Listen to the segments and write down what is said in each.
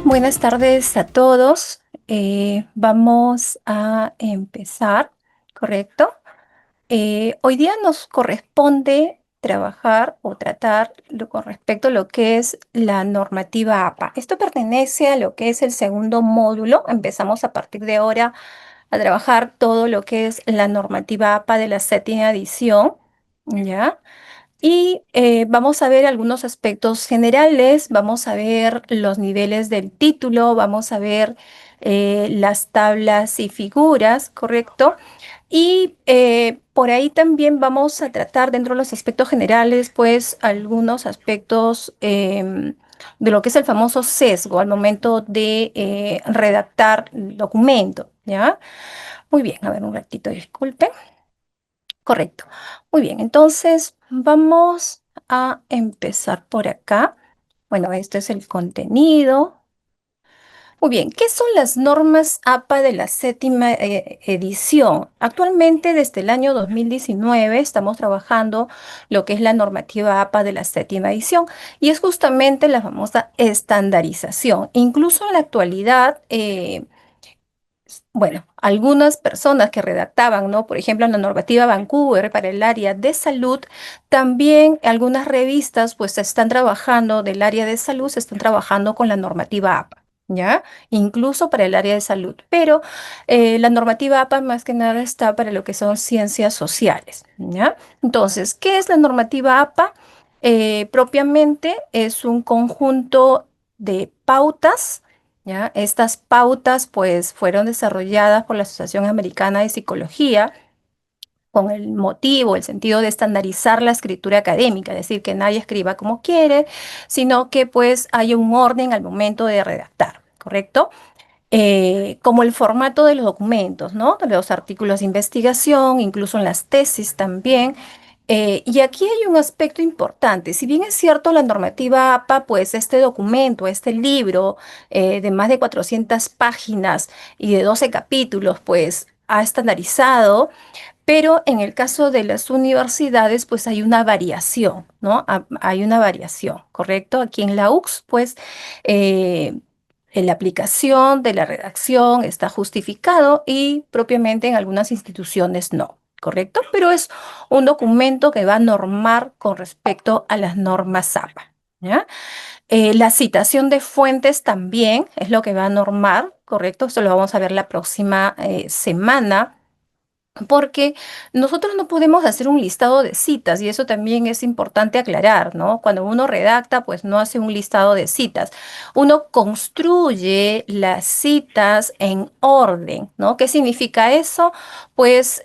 buenas tardes a todos. Vamos a empezar, ¿correcto? Hoy día nos corresponde trabajar o tratar con respecto a lo que es la normativa APA. Esto pertenece a lo que es el segundo módulo. Empezamos a partir de ahora a trabajar todo lo que es la normativa APA de la séptima edición, ¿ya? Y vamos a ver algunos aspectos generales, vamos a ver los niveles del título, vamos a ver las tablas y figuras, ¿correcto? Y por ahí también vamos a tratar dentro de los aspectos generales, pues algunos aspectos de lo que es el famoso sesgo al momento de redactar el documento, ¿ya? Muy bien, a ver un ratito, disculpen. Correcto. Muy bien, entonces vamos a empezar por acá. Bueno, este es el contenido. Muy bien, ¿qué son las normas APA de la séptima edición? Actualmente, desde el año 2019, estamos trabajando lo que es la normativa APA de la séptima edición y es justamente la famosa estandarización. Incluso en la actualidad, bueno, algunas personas que redactaban, ¿no? Por ejemplo, la normativa Vancouver para el área de salud, también algunas revistas pues están trabajando del área de salud, se están trabajando con la normativa APA, ¿ya? Incluso para el área de salud. Pero la normativa APA más que nada está para lo que son ciencias sociales, ¿ya? Entonces, ¿qué es la normativa APA? Propiamente es un conjunto de pautas. ¿Ya? Estas pautas pues fueron desarrolladas por la Asociación Americana de Psicología con el motivo, el sentido de estandarizar la escritura académica, es decir, que nadie escriba como quiere, sino que pues haya un orden al momento de redactar, ¿correcto? Como el formato de los documentos, ¿no? De los artículos de investigación, incluso en las tesis también. Y aquí hay un aspecto importante. Si bien es cierto, la normativa APA, pues este documento, este libro de más de 400 páginas y de 12 capítulos, pues ha estandarizado, pero en el caso de las universidades, pues hay una variación, ¿no? Hay una variación, ¿correcto? Aquí en la UX, pues eh, en la aplicación de la redacción está justificado y propiamente en algunas instituciones no, ¿correcto? Pero es un documento que va a normar con respecto a las normas APA, ¿ya? La citación de fuentes también es lo que va a normar, ¿correcto? Esto lo vamos a ver la próxima semana. Porque nosotros no podemos hacer un listado de citas y eso también es importante aclarar, ¿no? Cuando uno redacta, pues no hace un listado de citas. Uno construye las citas en orden, ¿no? ¿Qué significa eso? Pues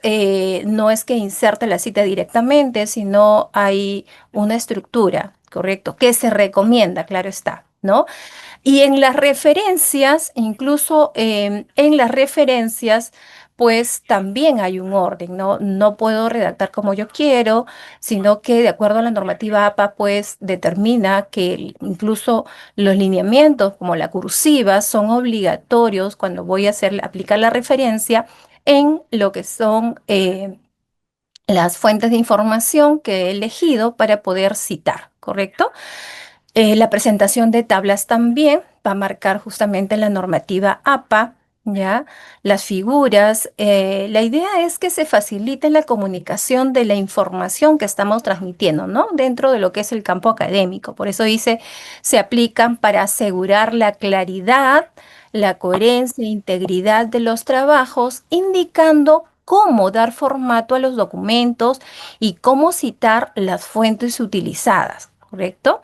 no es que inserte la cita directamente, sino hay una estructura, ¿correcto? Que se recomienda, claro está, ¿no? Y en las referencias, incluso en las referencias, pues también hay un orden, ¿no? No puedo redactar como yo quiero, sino que de acuerdo a la normativa APA, pues determina que incluso los lineamientos como la cursiva son obligatorios cuando voy a aplicar la referencia en lo que son las fuentes de información que he elegido para poder citar, ¿correcto? La presentación de tablas también va a marcar justamente la normativa APA, ¿ya? Las figuras. La idea es que se facilite la comunicación de la información que estamos transmitiendo, ¿no? Dentro de lo que es el campo académico. Por eso dice, se aplican para asegurar la claridad, la coherencia e integridad de los trabajos, indicando cómo dar formato a los documentos y cómo citar las fuentes utilizadas, ¿correcto?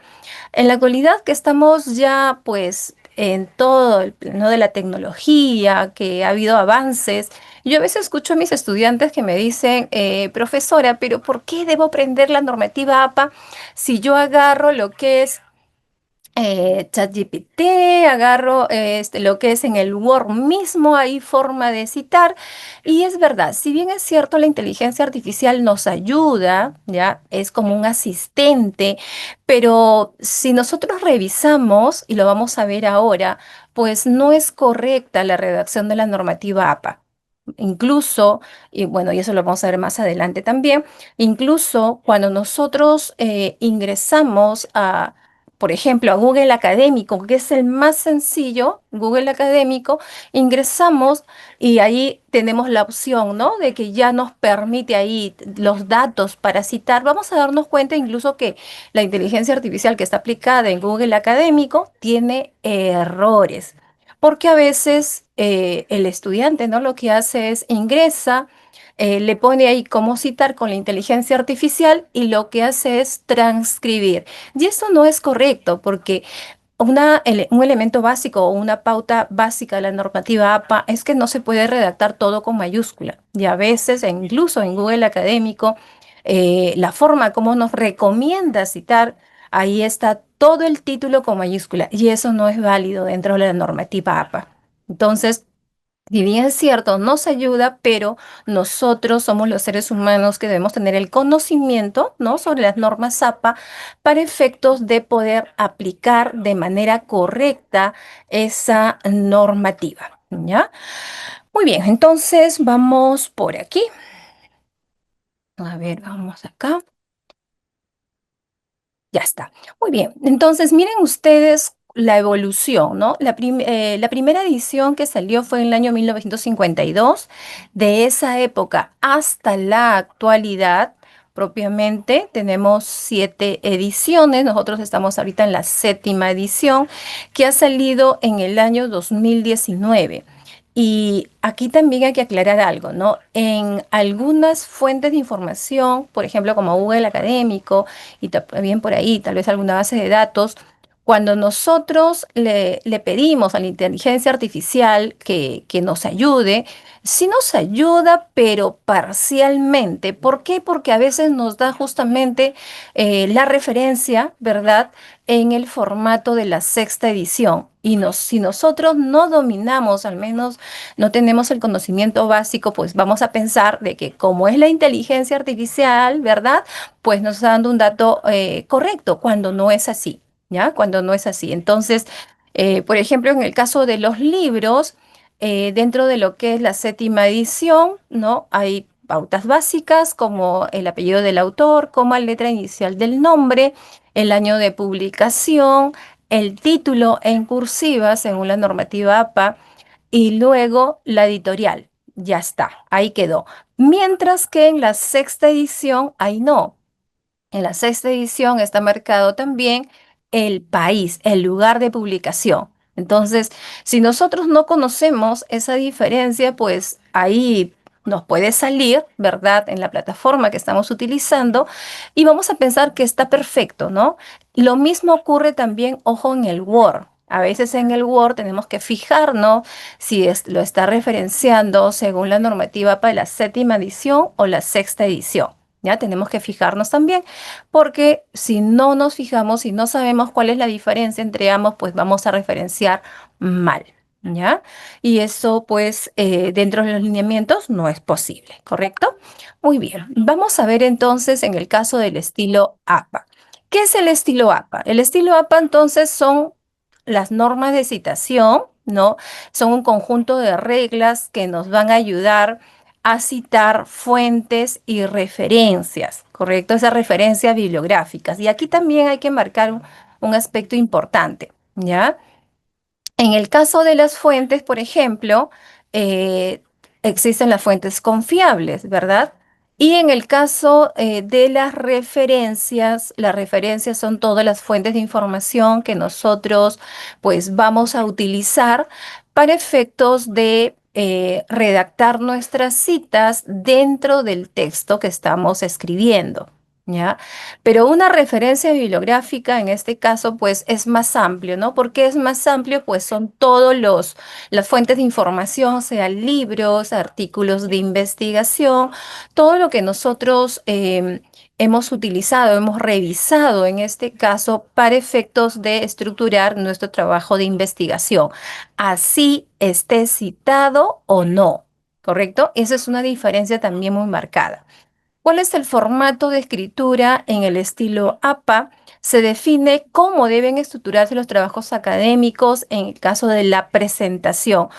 En la actualidad que estamos ya pues en todo el plano de la tecnología, que ha habido avances, yo a veces escucho a mis estudiantes que me dicen, profesora, pero ¿por qué debo aprender la normativa APA si yo agarro lo que es ChatGPT, agarro lo que es en el Word mismo, hay forma de citar. Y es verdad, si bien es cierto, la inteligencia artificial nos ayuda, ya es como un asistente, pero si nosotros revisamos, y lo vamos a ver ahora, pues no es correcta la redacción de la normativa APA. Incluso, y bueno, y eso lo vamos a ver más adelante también, incluso cuando nosotros ingresamos por ejemplo, a Google Académico, que es el más sencillo, Google Académico, ingresamos y ahí tenemos la opción, ¿no? De que ya nos permite ahí los datos para citar. Vamos a darnos cuenta incluso que la inteligencia artificial que está aplicada en Google Académico tiene errores, porque a veces el estudiante, ¿no? Lo que hace es ingresa, le pone ahí cómo citar con la inteligencia artificial y lo que hace es transcribir. Y eso no es correcto porque un elemento básico o una pauta básica de la normativa APA es que no se puede redactar todo con mayúscula. Y a veces, e incluso en Google Académico, la forma como nos recomienda citar, ahí está todo el título con mayúscula. Y eso no es válido dentro de la normativa APA. Entonces, si bien es cierto, nos ayuda, pero nosotros somos los seres humanos que debemos tener el conocimiento, ¿no? Sobre las normas APA para efectos de poder aplicar de manera correcta esa normativa, ¿ya? Muy bien, entonces vamos por aquí. A ver, vamos acá. Ya está. Muy bien. Entonces, miren ustedes la evolución, ¿no? La primera edición que salió fue en el año 1952. De esa época hasta la actualidad, propiamente, tenemos 7 ediciones. Nosotros estamos ahorita en la séptima edición, que ha salido en el año 2019. Y aquí también hay que aclarar algo, ¿no? En algunas fuentes de información, por ejemplo, como Google Académico, y también por ahí, tal vez alguna base de datos, cuando nosotros le pedimos a la inteligencia artificial que nos ayude, sí nos ayuda, pero parcialmente. ¿Por qué? Porque a veces nos da justamente la referencia, ¿verdad? En el formato de la sexta edición. Si nosotros no dominamos, al menos no tenemos el conocimiento básico, pues vamos a pensar de que como es la inteligencia artificial, ¿verdad? Pues nos está dando un dato correcto cuando no es así, ¿ya? Cuando no es así. Entonces, por ejemplo, en el caso de los libros, dentro de lo que es la séptima edición, ¿no? Hay pautas básicas como el apellido del autor, como la letra inicial del nombre, el año de publicación, el título en cursiva según la normativa APA y luego la editorial. Ya está, ahí quedó. Mientras que en la sexta edición, ahí no. En la sexta edición está marcado también el país, el lugar de publicación. Entonces, si nosotros no conocemos esa diferencia, pues ahí nos puede salir, ¿verdad? En la plataforma que estamos utilizando y vamos a pensar que está perfecto, ¿no? Lo mismo ocurre también, ojo, en el Word. A veces en el Word tenemos que fijarnos si lo está referenciando según la normativa para la séptima edición o la sexta edición. Ya tenemos que fijarnos también, porque si no nos fijamos y no sabemos cuál es la diferencia entre ambos, pues vamos a referenciar mal, ¿ya? Y eso, pues, dentro de los lineamientos no es posible, ¿correcto? Muy bien, vamos a ver entonces en el caso del estilo APA. ¿Qué es el estilo APA? El estilo APA entonces son las normas de citación, ¿no? Son un conjunto de reglas que nos van a ayudar a citar fuentes y referencias, ¿correcto? Esas referencias bibliográficas. Y aquí también hay que marcar un aspecto importante, ¿ya? En el caso de las fuentes, por ejemplo, eh, existen las fuentes confiables, ¿verdad? Y en el caso de las referencias son todas las fuentes de información que nosotros pues vamos a utilizar para efectos de redactar nuestras citas dentro del texto que estamos escribiendo. ¿Ya? Pero una referencia bibliográfica en este caso pues es más amplio, ¿no? ¿Por qué es más amplio? Pues son las fuentes de información, sean libros, artículos de investigación, todo lo que nosotros hemos utilizado, hemos revisado en este caso para efectos de estructurar nuestro trabajo de investigación, así esté citado o no, ¿correcto? Esa es una diferencia también muy marcada. ¿Cuál es el formato de escritura en el estilo APA? Se define cómo deben estructurarse los trabajos académicos en el caso de la presentación.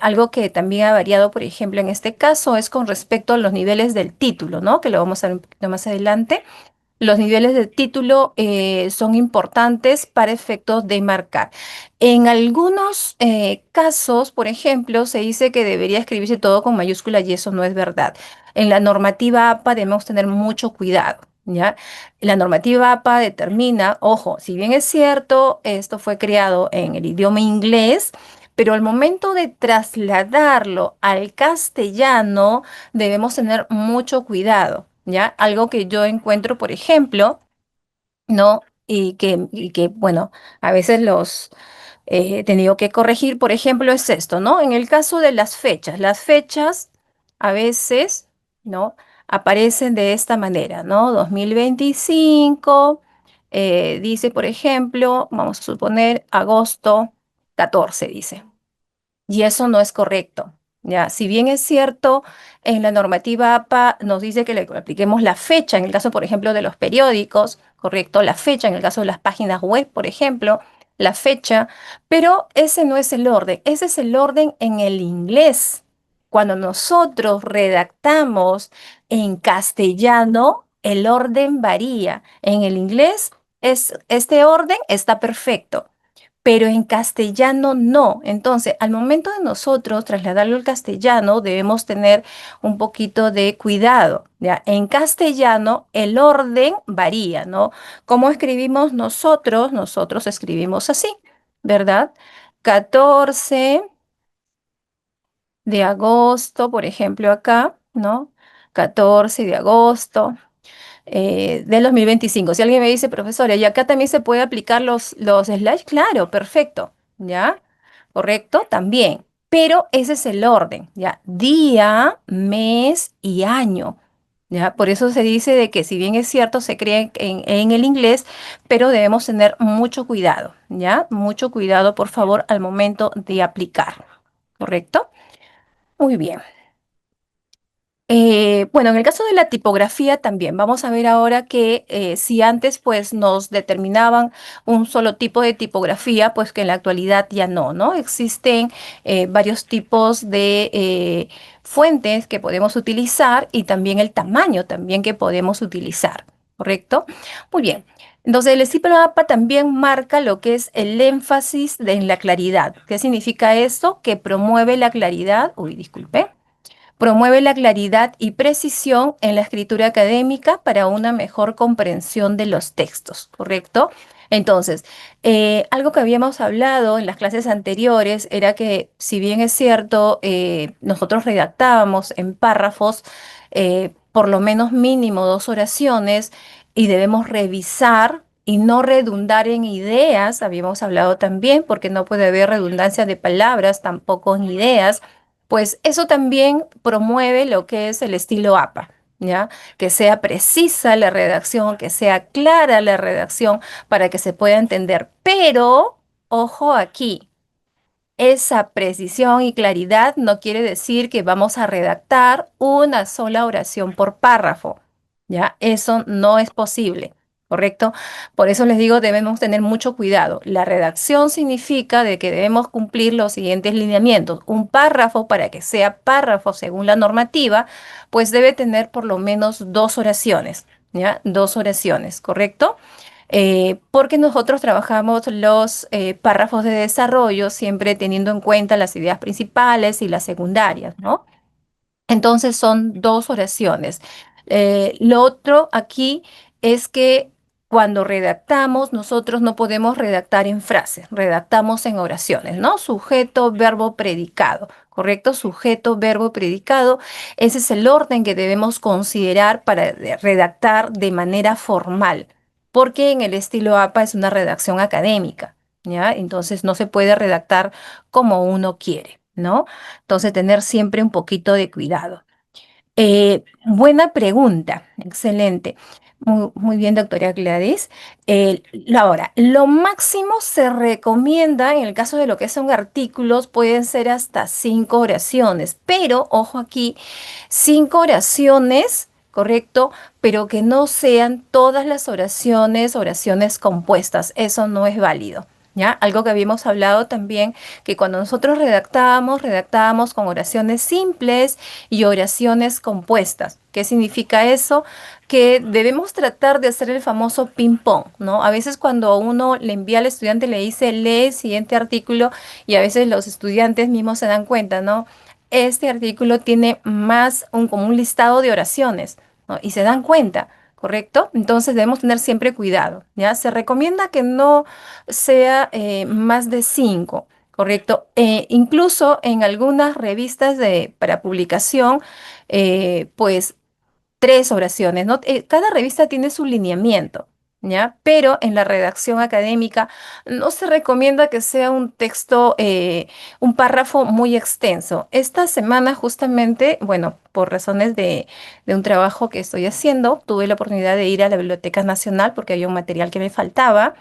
Algo que también ha variado, por ejemplo, en este caso es con respecto a los niveles del título, ¿no? Que lo vamos a ver un poquito más adelante. Los niveles de título son importantes para efectos de marcar. En algunos casos, por ejemplo, se dice que debería escribirse todo con mayúscula y eso no es verdad. En la normativa APA debemos tener mucho cuidado, ¿ya? La normativa APA determina, ojo, si bien es cierto, esto fue creado en el idioma inglés, pero al momento de trasladarlo al castellano, debemos tener mucho cuidado, ¿ya? Algo que yo encuentro, por ejemplo, ¿no? Bueno, a veces los he tenido que corregir, por ejemplo, es esto, ¿no? En el caso de las fechas a veces, ¿no? Aparecen de esta manera, ¿no? 2025, dice, por ejemplo, vamos a suponer agosto 14, dice. Y eso no es correcto. Ya, si bien es cierto, en la normativa APA nos dice que le apliquemos la fecha, en el caso, por ejemplo, de los periódicos, correcto, la fecha, en el caso de las páginas web, por ejemplo, la fecha, pero ese no es el orden, ese es el orden en el inglés. Cuando nosotros redactamos en castellano, el orden varía. En el inglés, este orden está perfecto, pero en castellano no. Entonces, al momento de nosotros trasladarlo al castellano, debemos tener un poquito de cuidado, ¿ya? En castellano el orden varía, ¿no? ¿Cómo escribimos nosotros? Nosotros escribimos así, ¿verdad? 14 de agosto, por ejemplo, acá, ¿no? 14 de agosto del 2025. Si alguien me dice, profesora, ¿y acá también se puede aplicar los slides? Claro, perfecto, ¿ya? Correcto, también. Pero ese es el orden, ¿ya? Día, mes y año, ¿ya? Por eso se dice de que si bien es cierto, se crea en el inglés, pero debemos tener mucho cuidado, ¿ya? Mucho cuidado, por favor, al momento de aplicar, ¿correcto? Muy bien. Bueno, en el caso de la tipografía también, vamos a ver ahora que si antes pues nos determinaban un solo tipo de tipografía, pues que en la actualidad ya no, ¿no? Existen varios tipos de fuentes que podemos utilizar y también el tamaño también que podemos utilizar, ¿correcto? Muy bien. Entonces, el estilo APA también marca lo que es el énfasis en la claridad. ¿Qué significa esto? Que promueve la claridad, uy, disculpe. Promueve la claridad y precisión en la escritura académica para una mejor comprensión de los textos, ¿correcto? Entonces, algo que habíamos hablado en las clases anteriores era que, si bien es cierto, nosotros redactábamos en párrafos por lo menos mínimo 2 oraciones y debemos revisar y no redundar en ideas, habíamos hablado también, porque no puede haber redundancia de palabras, tampoco en ideas, pues eso también promueve lo que es el estilo APA, ¿ya? Que sea precisa la redacción, que sea clara la redacción para que se pueda entender. Pero, ojo aquí, esa precisión y claridad no quiere decir que vamos a redactar una sola oración por párrafo, ¿ya? Eso no es posible, ¿correcto? Por eso les digo, debemos tener mucho cuidado. La redacción significa de que debemos cumplir los siguientes lineamientos. Un párrafo, para que sea párrafo según la normativa, pues debe tener por lo menos 2 oraciones, ¿ya? 2 oraciones, ¿correcto? Porque nosotros trabajamos los párrafos de desarrollo siempre teniendo en cuenta las ideas principales y las secundarias, ¿no? Entonces son 2 oraciones. Lo otro aquí es que cuando redactamos, nosotros no podemos redactar en frases, redactamos en oraciones, ¿no? Sujeto, verbo, predicado, ¿correcto? Sujeto, verbo, predicado. Ese es el orden que debemos considerar para redactar de manera formal, porque en el estilo APA es una redacción académica, ¿ya? Entonces no se puede redactar como uno quiere, ¿no? Entonces, tener siempre un poquito de cuidado. Buena pregunta, excelente. Muy bien, doctora Gladys. Ahora, lo máximo se recomienda en el caso de lo que son artículos, pueden ser hasta 5 oraciones, pero ojo aquí, 5 oraciones, ¿correcto? Pero que no sean todas las oraciones, oraciones compuestas. Eso no es válido. ¿Ya? Algo que habíamos hablado también, que cuando nosotros redactábamos con oraciones simples y oraciones compuestas. ¿Qué significa eso? Que debemos tratar de hacer el famoso ping-pong, ¿no? A veces cuando uno le envía al estudiante, le dice, lee el siguiente artículo, y a veces los estudiantes mismos se dan cuenta, ¿no? Este artículo tiene más como un listado de oraciones, ¿no? Y se dan cuenta. ¿Correcto? Entonces debemos tener siempre cuidado, ¿ya? Se recomienda que no sea más de 5, ¿correcto? Incluso en algunas revistas para publicación, pues 3 oraciones, ¿no? Cada revista tiene su lineamiento, ¿ya? Pero en la redacción académica no se recomienda que sea un texto, un párrafo muy extenso. Esta semana justamente, bueno, por razones de un trabajo que estoy haciendo, tuve la oportunidad de ir a la Biblioteca Nacional porque había un material que me faltaba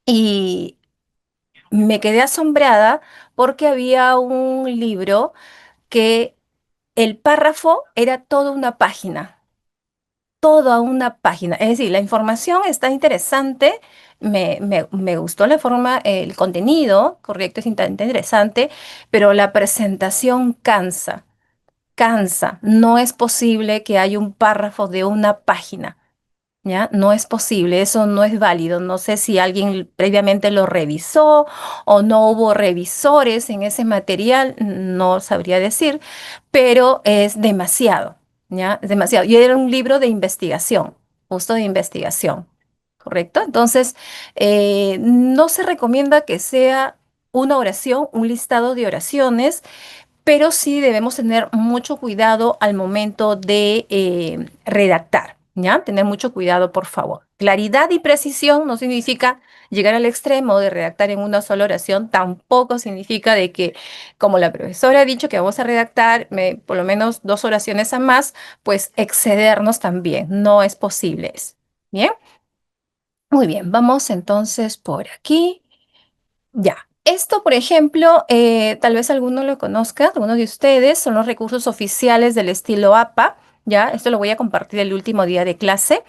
y me quedé asombrada porque había un libro que el párrafo era toda una página. Toda una página. Es decir, la información está interesante, me gustó la forma, el contenido, correcto, es interesante, pero la presentación cansa, cansa. No es posible que haya un párrafo de una página. ¿Ya? No es posible, eso no es válido. No sé si alguien previamente lo revisó o no hubo revisores en ese material, no sabría decir, pero es demasiado, ¿ya? Es demasiado. Y era un libro de investigación, justo de investigación, ¿correcto? Entonces, no se recomienda que sea una oración, un listado de oraciones, pero sí debemos tener mucho cuidado al momento de redactar, ¿ya? Tener mucho cuidado, por favor. Claridad y precisión no significa llegar al extremo de redactar en una sola oración, tampoco significa de que, como la profesora ha dicho que vamos a redactar por lo menos 2 oraciones a más, pues excedernos también. No es posible eso. Bien, muy bien, vamos entonces por aquí. Ya, esto, por ejemplo, tal vez alguno lo conozca, algunos de ustedes, son los recursos oficiales del estilo APA, ¿ya? Esto lo voy a compartir el último día de clase.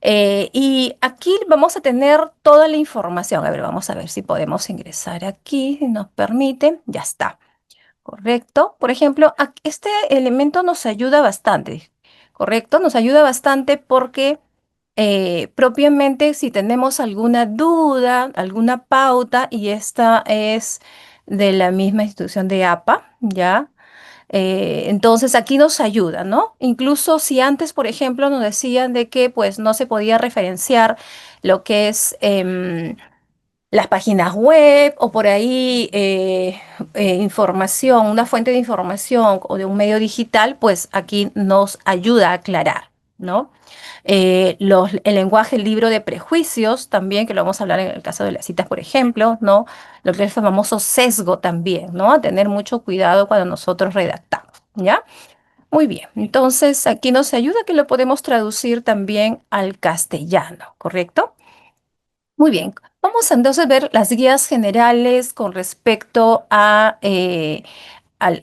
Y aquí vamos a tener toda la información. A ver, vamos a ver si podemos ingresar aquí, si nos permite. Ya está. Correcto. Por ejemplo, este elemento nos ayuda bastante, ¿correcto? Nos ayuda bastante porque propiamente si tenemos alguna duda, alguna pauta, y esta es de la misma institución de APA, ¿ya? Entonces aquí nos ayuda, ¿no? Incluso si antes, por ejemplo, nos decían de que pues no se podía referenciar lo que es las páginas web o por ahí información, una fuente de información o de un medio digital, pues aquí nos ayuda a aclarar, ¿no? El lenguaje, el libro de prejuicios también, que lo vamos a hablar en el caso de las citas, por ejemplo, ¿no? Lo que es el famoso sesgo también, ¿no? A tener mucho cuidado cuando nosotros redactamos, ¿ya? Muy bien, entonces aquí nos ayuda que lo podemos traducir también al castellano, ¿correcto? Muy bien, vamos entonces a ver las guías generales con respecto a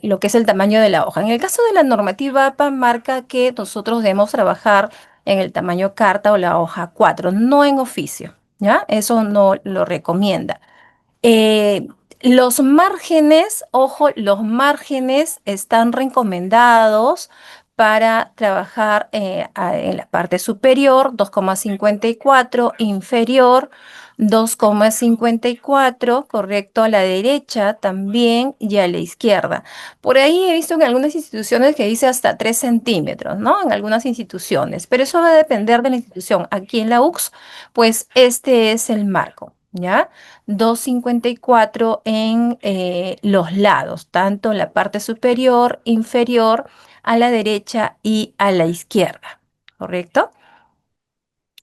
lo que es el tamaño de la hoja. En el caso de la normativa APA marca que nosotros debemos trabajar en el tamaño carta o la hoja 4, no en oficio, ¿ya? Eso no lo recomienda. Eh, los márgenes, ojo, los márgenes están recomendados para trabajar en la parte superior, 2,54, inferior, 2,54, correcto, a la derecha también y a la izquierda. Por ahí he visto en algunas instituciones que dice hasta 3 centímetros, ¿no? En algunas instituciones, pero eso va a depender de la institución. Aquí en la UX, pues este es el marco, ¿ya? 2,54 en los lados, tanto en la parte superior, inferior, a la derecha y a la izquierda. ¿Correcto?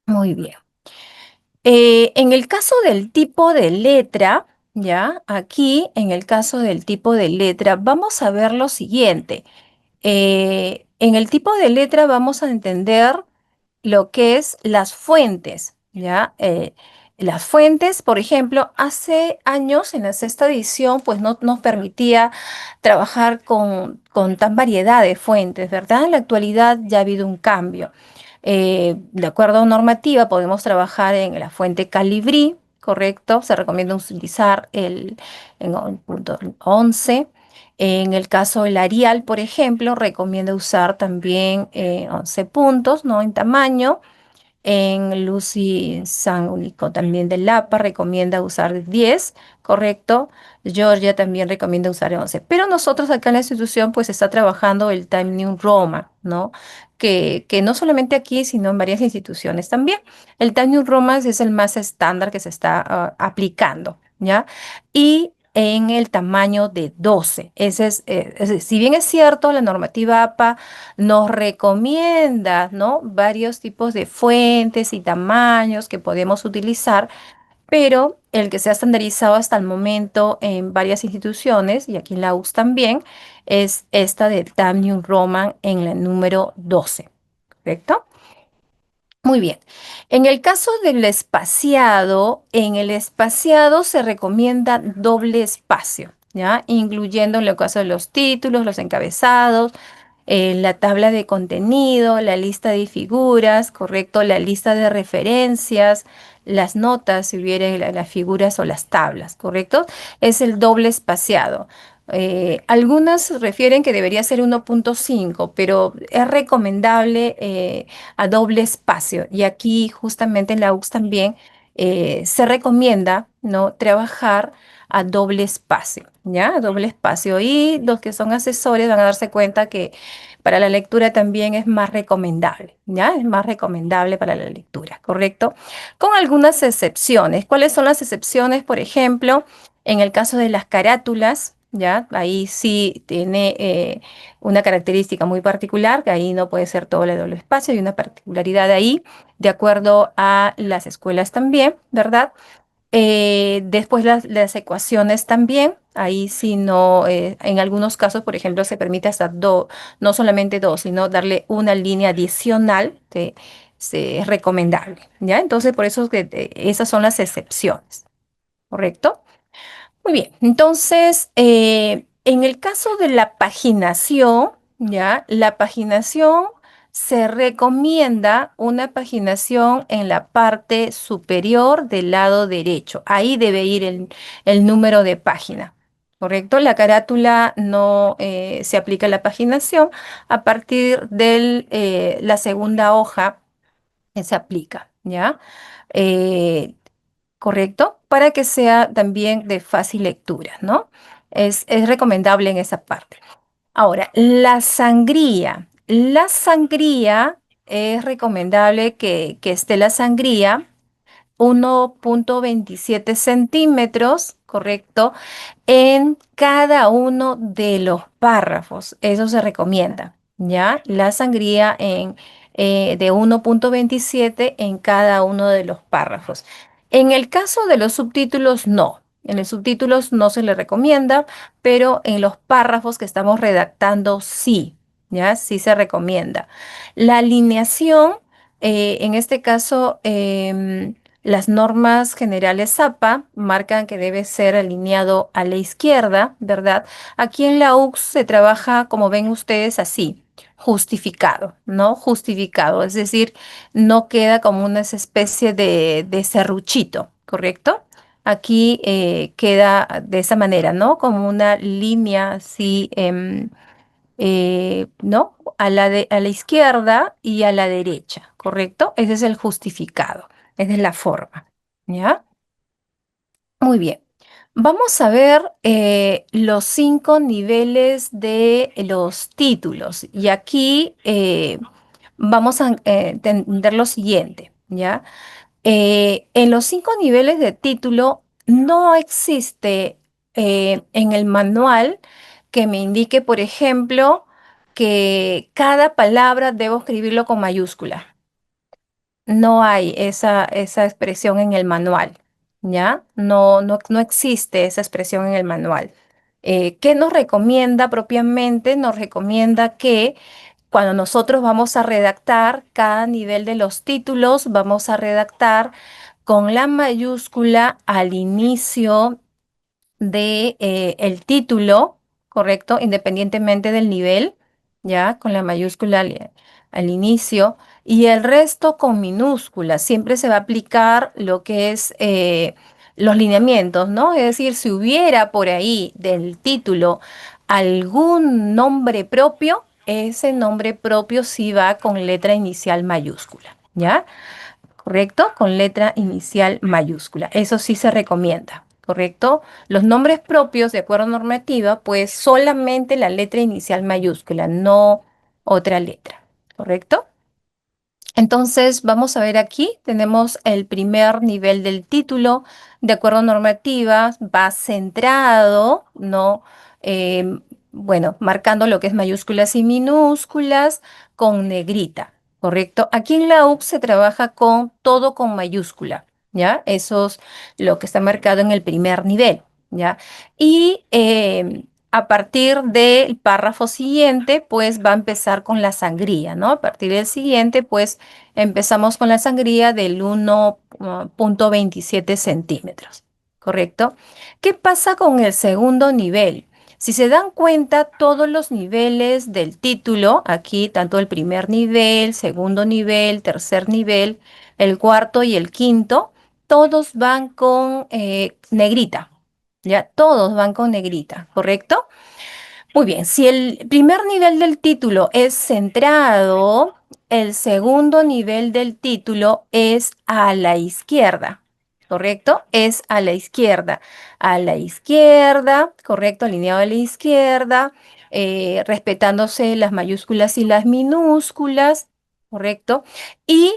Muy bien. En el caso del tipo de letra, ya, aquí en el caso del tipo de letra, vamos a ver lo siguiente. En el tipo de letra vamos a entender lo que es las fuentes, ¿ya? Las fuentes, por ejemplo, hace años en la sexta edición, pues no nos permitía trabajar con tan variedad de fuentes, ¿verdad? En la actualidad ya ha habido un cambio. De acuerdo a normativa, podemos trabajar en la fuente Calibri, correcto, se recomienda utilizar el punto 11. En el caso del Arial, por ejemplo, recomienda usar también 11 puntos, ¿no? En tamaño. En Lucy Sanguinico también de Lapa recomienda usar 10, correcto. Georgia también recomienda usar 11. Pero nosotros acá en la institución pues está trabajando el Time New Roman, ¿no? Que no solamente aquí, sino en varias instituciones también. El Time New Roman es el más estándar que se está aplicando, ¿ya? Y en el tamaño de 12. Si bien es cierto, la normativa APA nos recomienda, ¿no? Varios tipos de fuentes y tamaños que podemos utilizar, pero el que se ha estandarizado hasta el momento en varias instituciones, y aquí en la UX también, es esta de Time New Roman en la número 12, ¿correcto? Muy bien. En el caso del espaciado, en el espaciado se recomienda doble espacio, ¿ya? Incluyendo en el caso de los títulos, los encabezados, la tabla de contenido, la lista de figuras, ¿correcto? La lista de referencias, las notas, si hubiera las figuras o las tablas, ¿correcto? Es el doble espaciado. Algunas refieren que debería ser 1.5, pero es recomendable a doble espacio. Y aquí justamente en la UX también se recomienda, ¿no? Trabajar a doble espacio, ¿ya? A doble espacio. Y los que son asesores van a darse cuenta que para la lectura también es más recomendable, ¿ya? Es más recomendable para la lectura, ¿correcto? Con algunas excepciones. ¿Cuáles son las excepciones? Por ejemplo, en el caso de las carátulas, ¿ya? Ahí sí tiene una característica muy particular, que ahí no puede ser todo el doble espacio, hay una particularidad ahí, de acuerdo a las escuelas también, ¿verdad? Después las ecuaciones también, ahí sí no, en algunos casos, por ejemplo, se permite hasta dos, no solamente dos, sino darle una línea adicional, es recomendable, ¿ya? Entonces, por eso es que esas son las excepciones, ¿correcto? Muy bien, entonces, en el caso de la paginación, ¿ya? La paginación se recomienda una paginación en la parte superior del lado derecho. Ahí debe ir el número de página, ¿correcto? La carátula no se aplica la paginación a partir de la segunda hoja que se aplica, ¿ya? Eh, ¿Correcto? Para que sea también de fácil lectura, ¿no? Es recomendable en esa parte. Ahora, la sangría. La sangría es recomendable que esté la sangría 1.27 centímetros, ¿correcto? En cada uno de los párrafos. Eso se recomienda, ¿ya? La sangría de 1.27 en cada uno de los párrafos. En el caso de los subtítulos, no. En los subtítulos no se le recomienda, pero en los párrafos que estamos redactando, sí, ¿ya? Sí se recomienda. La alineación, en este caso, las normas generales APA marcan que debe ser alineado a la izquierda, ¿verdad? Aquí en la UX se trabaja, como ven ustedes, así, justificado, ¿no? Justificado, es decir, no queda como una especie de serruchito, ¿correcto? Aquí queda de esa manera, ¿no? Como una línea así, ¿no? A la izquierda y a la derecha, ¿correcto? Ese es el justificado, esa es la forma, ¿ya? Muy bien. Vamos a ver los 5 niveles de los títulos y aquí vamos a entender lo siguiente, ¿ya? En los 5 niveles de título no existe en el manual que me indique, por ejemplo, que cada palabra debo escribirlo con mayúscula. No hay esa expresión en el manual, ¿ya? No existe esa expresión en el manual. ¿Qué nos recomienda propiamente? Nos recomienda que cuando nosotros vamos a redactar cada nivel de los títulos, vamos a redactar con la mayúscula al inicio de el título, ¿correcto? Independientemente del nivel, ¿ya? Con la mayúscula al inicio. y el resto con minúsculas. Siempre se va a aplicar lo que es los lineamientos, ¿no? Es decir, si hubiera por ahí del título algún nombre propio, ese nombre propio sí va con letra inicial mayúscula, ¿ya? ¿Correcto? Con letra inicial mayúscula. Eso sí se recomienda, ¿correcto? Los nombres propios, de acuerdo a normativa, pues solamente la letra inicial mayúscula, no otra letra, ¿correcto? Entonces, vamos a ver aquí, tenemos el primer nivel del título, de acuerdo a normativas, va centrado, ¿no? Bueno, marcando lo que es mayúsculas y minúsculas con negrita, ¿correcto? Aquí en la UP se trabaja con todo con mayúscula, ¿ya? Eso es lo que está marcado en el primer nivel, ¿ya? Y a partir del párrafo siguiente, pues va a empezar con la sangría, ¿no? A partir del siguiente, pues empezamos con la sangría del 1,27 centímetros, ¿correcto? ¿Qué pasa con el segundo nivel? Si se dan cuenta, todos los niveles del título, aquí tanto el primer nivel, segundo nivel, tercer nivel, el cuarto y el quinto, todos van con negrita, ¿ya? Todos van con negrita, ¿correcto? Muy bien, si el primer nivel del título es centrado, el segundo nivel del título es a la izquierda, ¿correcto? Es a la izquierda, ¿correcto? Alineado a la izquierda, respetándose las mayúsculas y las minúsculas, ¿correcto? Y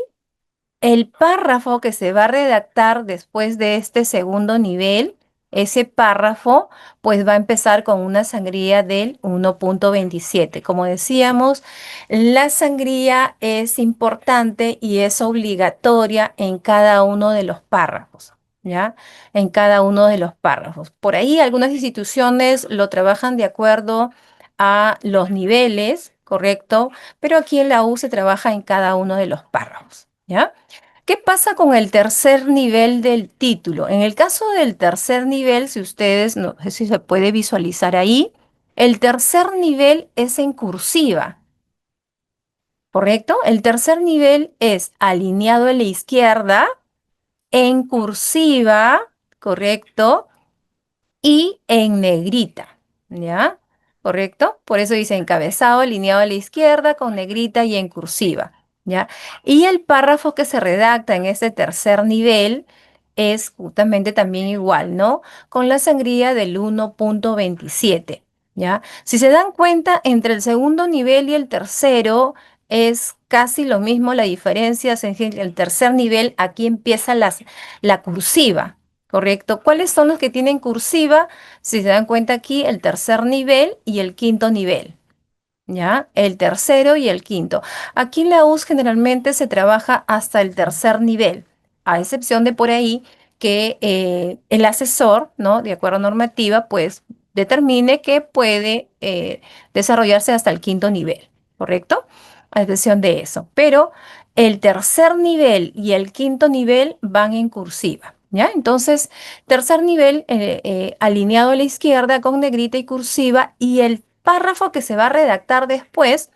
el párrafo que se va a redactar después de este segundo nivel, ese párrafo, pues va a empezar con una sangría del 1,27. Como decíamos, la sangría es importante y es obligatoria en cada uno de los párrafos, ¿ya? En cada uno de los párrafos. Por ahí algunas instituciones lo trabajan de acuerdo a los niveles, ¿correcto? Pero aquí en la U se trabaja en cada uno de los párrafos, ¿ya? ¿Qué pasa con el tercer nivel del título? En el caso del tercer nivel, si ustedes, no sé si se puede visualizar ahí, el tercer nivel es en cursiva, ¿correcto? El tercer nivel es alineado a la izquierda, en cursiva, ¿correcto? Y en negrita, ¿ya? ¿Correcto? Por eso dice encabezado, alineado a la izquierda, con negrita y en cursiva, ¿ya? Y el párrafo que se redacta en este tercer nivel es justamente también igual, ¿no? Con la sangría del 1,27, ¿ya? Si se dan cuenta, entre el segundo nivel y el tercero es casi lo mismo la diferencia, es decir, el tercer nivel, aquí empieza la cursiva. Correcto. ¿Cuáles son los que tienen cursiva? Si se dan cuenta aquí, el tercer nivel y el quinto nivel. ¿Ya? El tercero y el quinto. Aquí en la US generalmente se trabaja hasta el tercer nivel, a excepción de por ahí que el asesor, ¿no? De acuerdo a normativa, pues determine que puede desarrollarse hasta el quinto nivel, ¿correcto? A excepción de eso. Pero el tercer nivel y el quinto nivel van en cursiva, ¿ya? Entonces, tercer nivel alineado a la izquierda con negrita y cursiva y el párrafo que se va a redactar después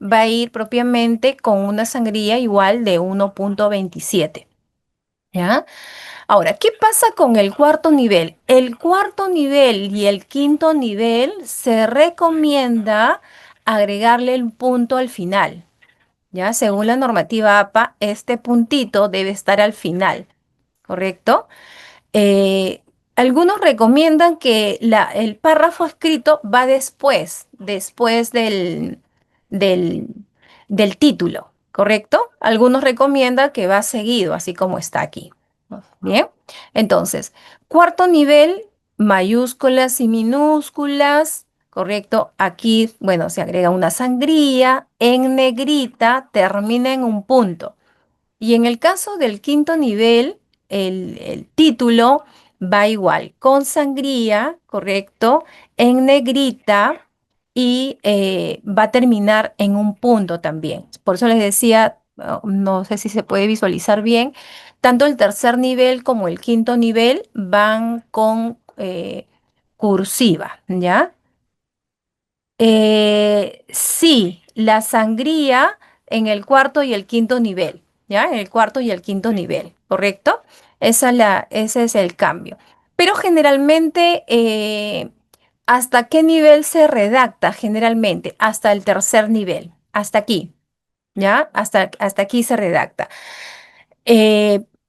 va a ir propiamente con una sangría igual de 1,27. ¿Ya? Ahora, ¿qué pasa con el cuarto nivel? El cuarto nivel y el quinto nivel se recomienda agregarle el punto al final. ¿Ya? Según la normativa APA, este puntito debe estar al final, ¿correcto? Eh, Algunos recomiendan que el párrafo escrito va después del, del título, ¿correcto? Algunos recomiendan que va seguido, así como está aquí. Bien, entonces, cuarto nivel, mayúsculas y minúsculas, ¿correcto? Aquí, bueno, se agrega una sangría, en negrita, termina en un punto. Y en el caso del quinto nivel, el título va igual, con sangría, correcto, en negrita y va a terminar en un punto también. Por eso les decía, no sé si se puede visualizar bien, tanto el tercer nivel como el quinto nivel van con cursiva, ¿ya? Sí, la sangría en el cuarto y el quinto nivel, ¿ya? En el cuarto y el quinto nivel, ¿correcto? Ese es el cambio. Pero generalmente, ¿hasta qué nivel se redacta? Generalmente, hasta el tercer nivel, hasta aquí, ¿ya? Hasta aquí se redacta.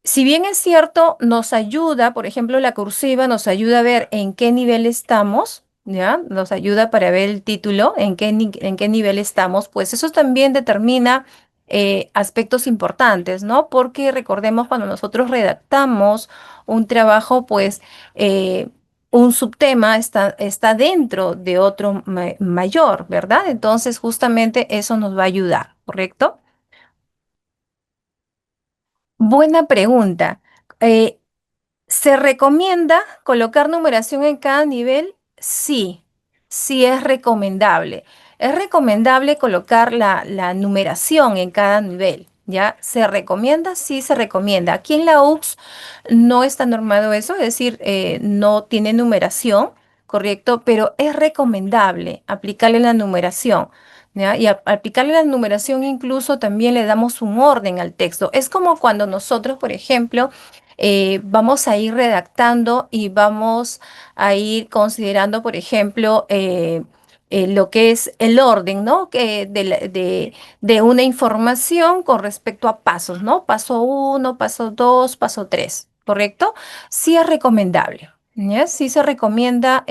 Si bien es cierto, nos ayuda, por ejemplo, la cursiva nos ayuda a ver en qué nivel estamos, ¿ya? Nos ayuda para ver el título, en qué nivel estamos, pues eso también determina aspectos importantes, ¿no? Porque recordemos cuando nosotros redactamos un trabajo, pues un subtema está dentro de otro mayor, ¿verdad? Entonces, justamente eso nos va a ayudar, ¿correcto? Buena pregunta. Eh, ¿Se recomienda colocar numeración en cada nivel? Sí, sí es recomendable. Es recomendable colocar la numeración en cada nivel, ¿ya? ¿Se recomienda? Sí, se recomienda. Aquí en la UX no está normado eso, es decir, no tiene numeración, ¿correcto? Pero es recomendable aplicarle la numeración. ¿Ya? Y al aplicarle la numeración incluso también le damos un orden al texto. Es como cuando nosotros, por ejemplo, vamos a ir redactando y vamos a ir considerando, por ejemplo, lo que es el orden, ¿no? De una información con respecto a pasos, ¿no? Paso uno, paso dos, paso tres, ¿correcto? Sí es recomendable. ¿Ya? Sí se recomienda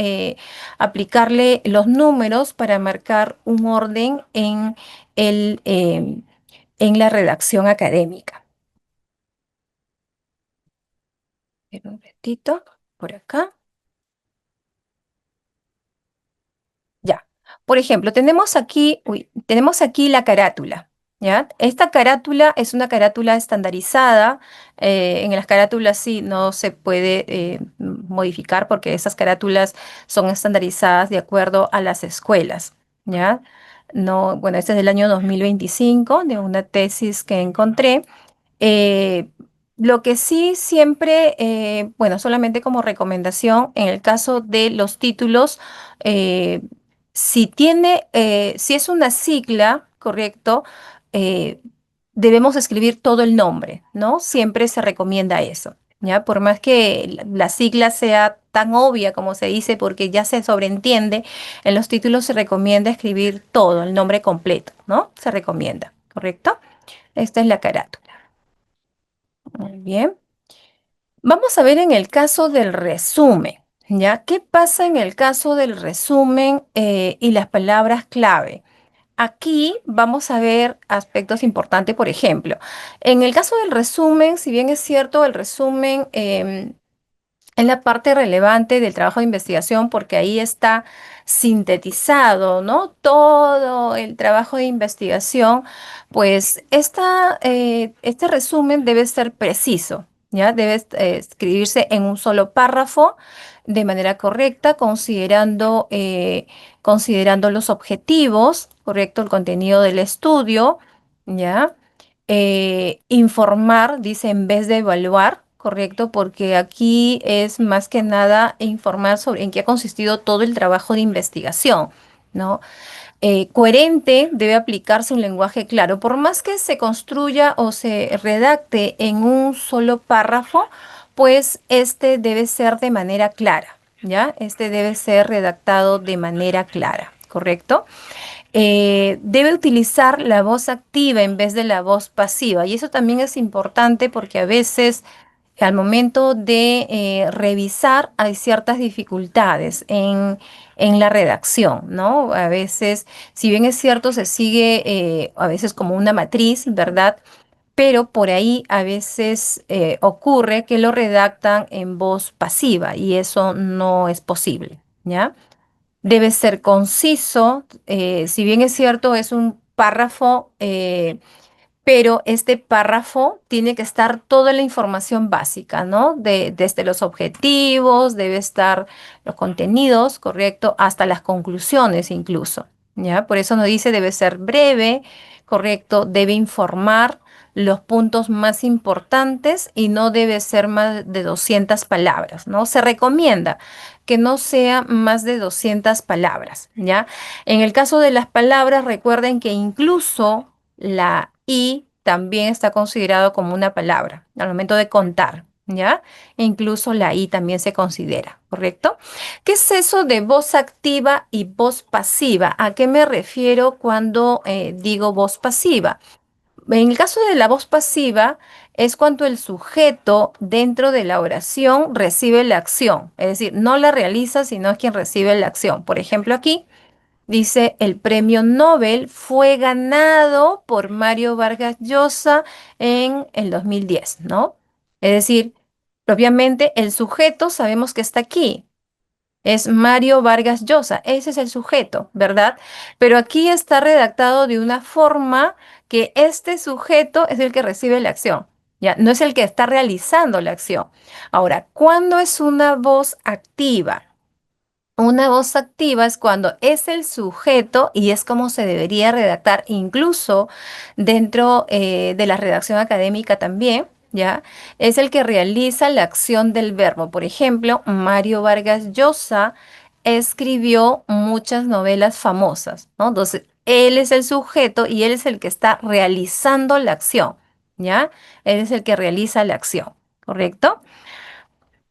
aplicarle los números para marcar un orden en la redacción académica. Espera un ratito, por acá. Ya. Por ejemplo, tenemos aquí la carátula. ¿Ya? Esta carátula es una carátula estandarizada. En las carátulas sí no se puede modificar porque esas carátulas son estandarizadas de acuerdo a las escuelas. ¿Ya? No, bueno, este es del año 2025 de una tesis que encontré. Eh, lo que sí siempre, bueno, solamente como recomendación, en el caso de los títulos, eh, si es una sigla, correcto, eh, debemos escribir todo el nombre, ¿no? Siempre se recomienda eso, ¿ya? Por más que la sigla sea tan obvia como se dice, porque ya se sobreentiende, en los títulos se recomienda escribir todo, el nombre completo, ¿no? Se recomienda, ¿correcto? Esta es la carátula. Muy bien. Vamos a ver en el caso del resumen, ¿ya? ¿Qué pasa en el caso del resumen y las palabras clave? Aquí vamos a ver aspectos importantes, por ejemplo, en el caso del resumen, si bien es cierto, el resumen es la parte relevante del trabajo de investigación porque ahí está sintetizado, ¿no? Todo el trabajo de investigación, pues este resumen debe ser preciso, ¿ya? Debe escribirse en un solo párrafo de manera correcta, considerando los objetivos, correcto, el contenido del estudio, ¿ya? Informar, dice, en vez de evaluar, correcto, porque aquí es más que nada informar sobre en qué ha consistido todo el trabajo de investigación, ¿no? Coherente, debe aplicarse un lenguaje claro. Por más que se construya o se redacte en un solo párrafo, pues este debe ser de manera clara, ¿ya? Este debe ser redactado de manera clara, ¿correcto? Debe utilizar la voz activa en vez de la voz pasiva. Y eso también es importante porque a veces al momento de revisar hay ciertas dificultades en la redacción, ¿no? A veces, si bien es cierto, se sigue a veces como una matriz, ¿verdad? Pero por ahí a veces ocurre que lo redactan en voz pasiva y eso no es posible, ¿ya? Debe ser conciso, si bien es cierto, es un párrafo, pero este párrafo tiene que estar toda la información básica, ¿no? Desde los objetivos, debe estar los contenidos, correcto, hasta las conclusiones incluso, ¿ya? Por eso nos dice debe ser breve, correcto, debe informar los puntos más importantes y no debe ser más de 200 palabras, ¿no? Se recomienda que no sea más de 200 palabras, ¿ya? En el caso de las palabras, recuerden que incluso la I también está considerado como una palabra al momento de contar, ¿ya? E incluso la I también se considera, ¿correcto? ¿Qué es eso de voz activa y voz pasiva? ¿A qué me refiero cuando digo voz pasiva? En el caso de la voz pasiva, es cuando el sujeto dentro de la oración recibe la acción, es decir, no la realiza, sino es quien recibe la acción. Por ejemplo, aquí dice, el premio Nobel fue ganado por Mario Vargas Llosa en el 2010, ¿no? Es decir, propiamente el sujeto sabemos que está aquí, es Mario Vargas Llosa, ese es el sujeto, ¿verdad? Pero aquí está redactado de una forma que este sujeto es el que recibe la acción, ¿ya? No es el que está realizando la acción. Ahora, ¿cuándo es una voz activa? Una voz activa es cuando es el sujeto y es como se debería redactar, incluso dentro de la redacción académica también, ¿ya? Es el que realiza la acción del verbo. Por ejemplo, Mario Vargas Llosa escribió muchas novelas famosas, ¿no? Entonces, él es el sujeto y él es el que está realizando la acción, ¿ya? Él es el que realiza la acción, ¿correcto?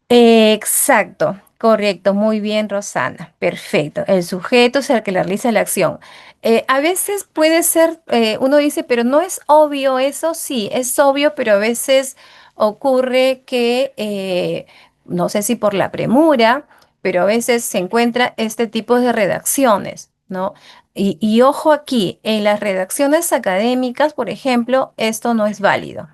Exacto, correcto, muy bien, Rosana. Perfecto. El sujeto es el que realiza la acción. A veces puede ser, uno dice, pero no es obvio eso. Sí, es obvio, pero a veces ocurre que, no sé si por la premura, pero a veces se encuentra este tipo de redacciones, ¿no? Y ojo aquí, en las redacciones académicas, por ejemplo, esto no es válido,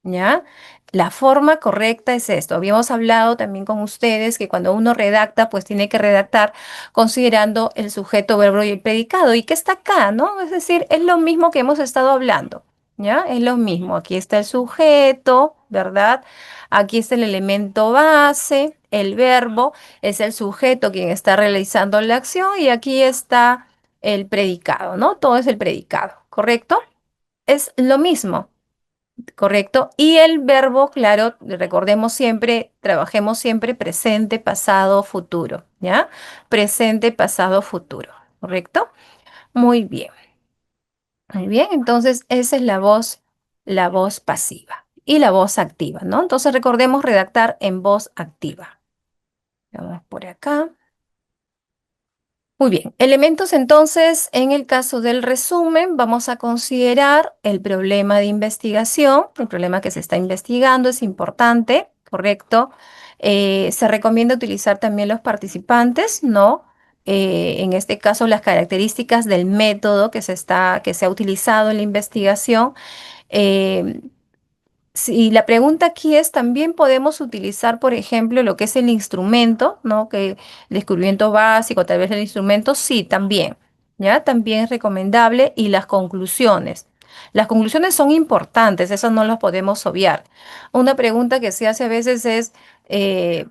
¿ya? La forma correcta es esto. Habíamos hablado también con ustedes que cuando uno redacta, pues tiene que redactar considerando el sujeto, verbo y el predicado. ¿Y qué está acá, no? Es decir, es lo mismo que hemos estado hablando, ¿ya? Es lo mismo. Aquí está el sujeto, ¿verdad? Aquí está el elemento base, el verbo, es el sujeto quien está realizando la acción y aquí está el predicado, ¿no? Todo es el predicado, ¿correcto? Es lo mismo. Correcto. Y el verbo, claro, recordemos siempre, trabajemos siempre presente, pasado, futuro, ¿ya? Presente, pasado, futuro, ¿correcto? Muy bien, muy bien. Entonces, esa es la voz pasiva y la voz activa, ¿no? Entonces, recordemos redactar en voz activa. Vamos por acá. Muy bien, elementos entonces, en el caso del resumen, vamos a considerar el problema de investigación, el problema que se está investigando es importante, ¿correcto? Se recomienda utilizar también los participantes, ¿no? En este caso, las características del método que se ha utilizado en la investigación. eh, Sí, la pregunta aquí es, ¿también podemos utilizar, por ejemplo, lo que es el instrumento, ¿no? Que el descubrimiento básico, tal vez el instrumento, sí, también, ¿ya? También es recomendable. Y las conclusiones. Las conclusiones son importantes, eso no lo podemos obviar. Una pregunta que se hace a veces es, eh,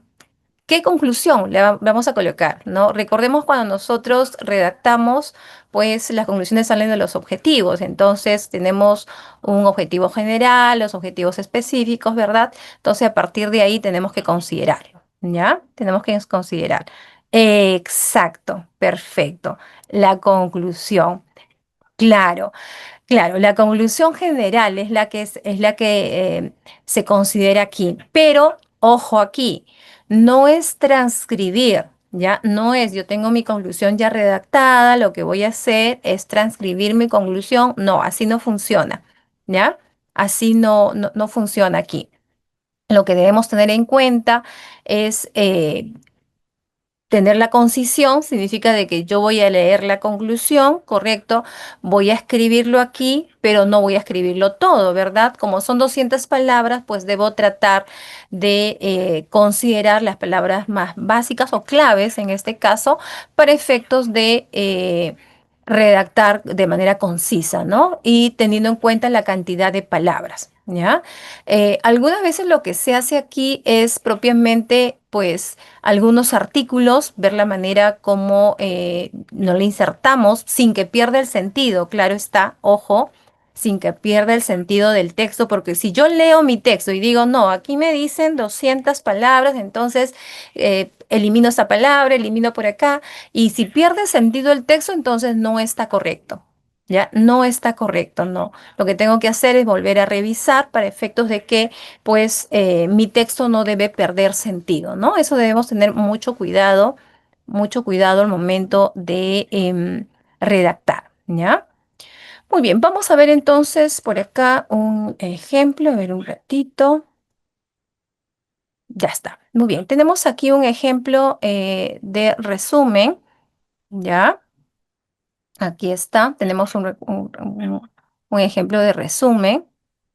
¿qué conclusión vamos a colocar, no? Recordemos cuando nosotros redactamos, pues las conclusiones salen de los objetivos. Entonces tenemos un objetivo general, los objetivos específicos, ¿verdad? Entonces a partir de ahí tenemos que considerarlo, ¿ya? Tenemos que considerar. Exacto, perfecto. La conclusión. Claro. Claro, la conclusión general es la que se considera aquí, pero ojo aquí, no es transcribir, ¿ya? No es, yo tengo mi conclusión ya redactada, lo que voy a hacer es transcribir mi conclusión, no, así no funciona, ¿ya? Así no funciona aquí. Lo que debemos tener en cuenta es tener la concisión significa de que yo voy a leer la conclusión, ¿correcto? Voy a escribirlo aquí, pero no voy a escribirlo todo, ¿verdad? Como son 200 palabras, pues debo tratar de considerar las palabras más básicas o claves, en este caso, para efectos de redactar de manera concisa, ¿no? Y teniendo en cuenta la cantidad de palabras, ¿ya? Algunas veces lo que se hace aquí es propiamente, pues, algunos artículos, ver la manera como nos le insertamos sin que pierda el sentido, claro está, ojo, sin que pierda el sentido del texto, porque si yo leo mi texto y digo, no, aquí me dicen 200 palabras, entonces elimino esa palabra, elimino por acá, y si pierde sentido el texto, entonces no está correcto. ¿Ya? No está correcto, no. Lo que tengo que hacer es volver a revisar para efectos de que, pues, mi texto no debe perder sentido, ¿no? Eso debemos tener mucho cuidado al momento de redactar, ¿ya? Muy bien, vamos a ver entonces por acá un ejemplo, a ver un ratito. Ya está. Muy bien, tenemos aquí un ejemplo de resumen, ¿ya? Aquí está, tenemos un ejemplo de resumen,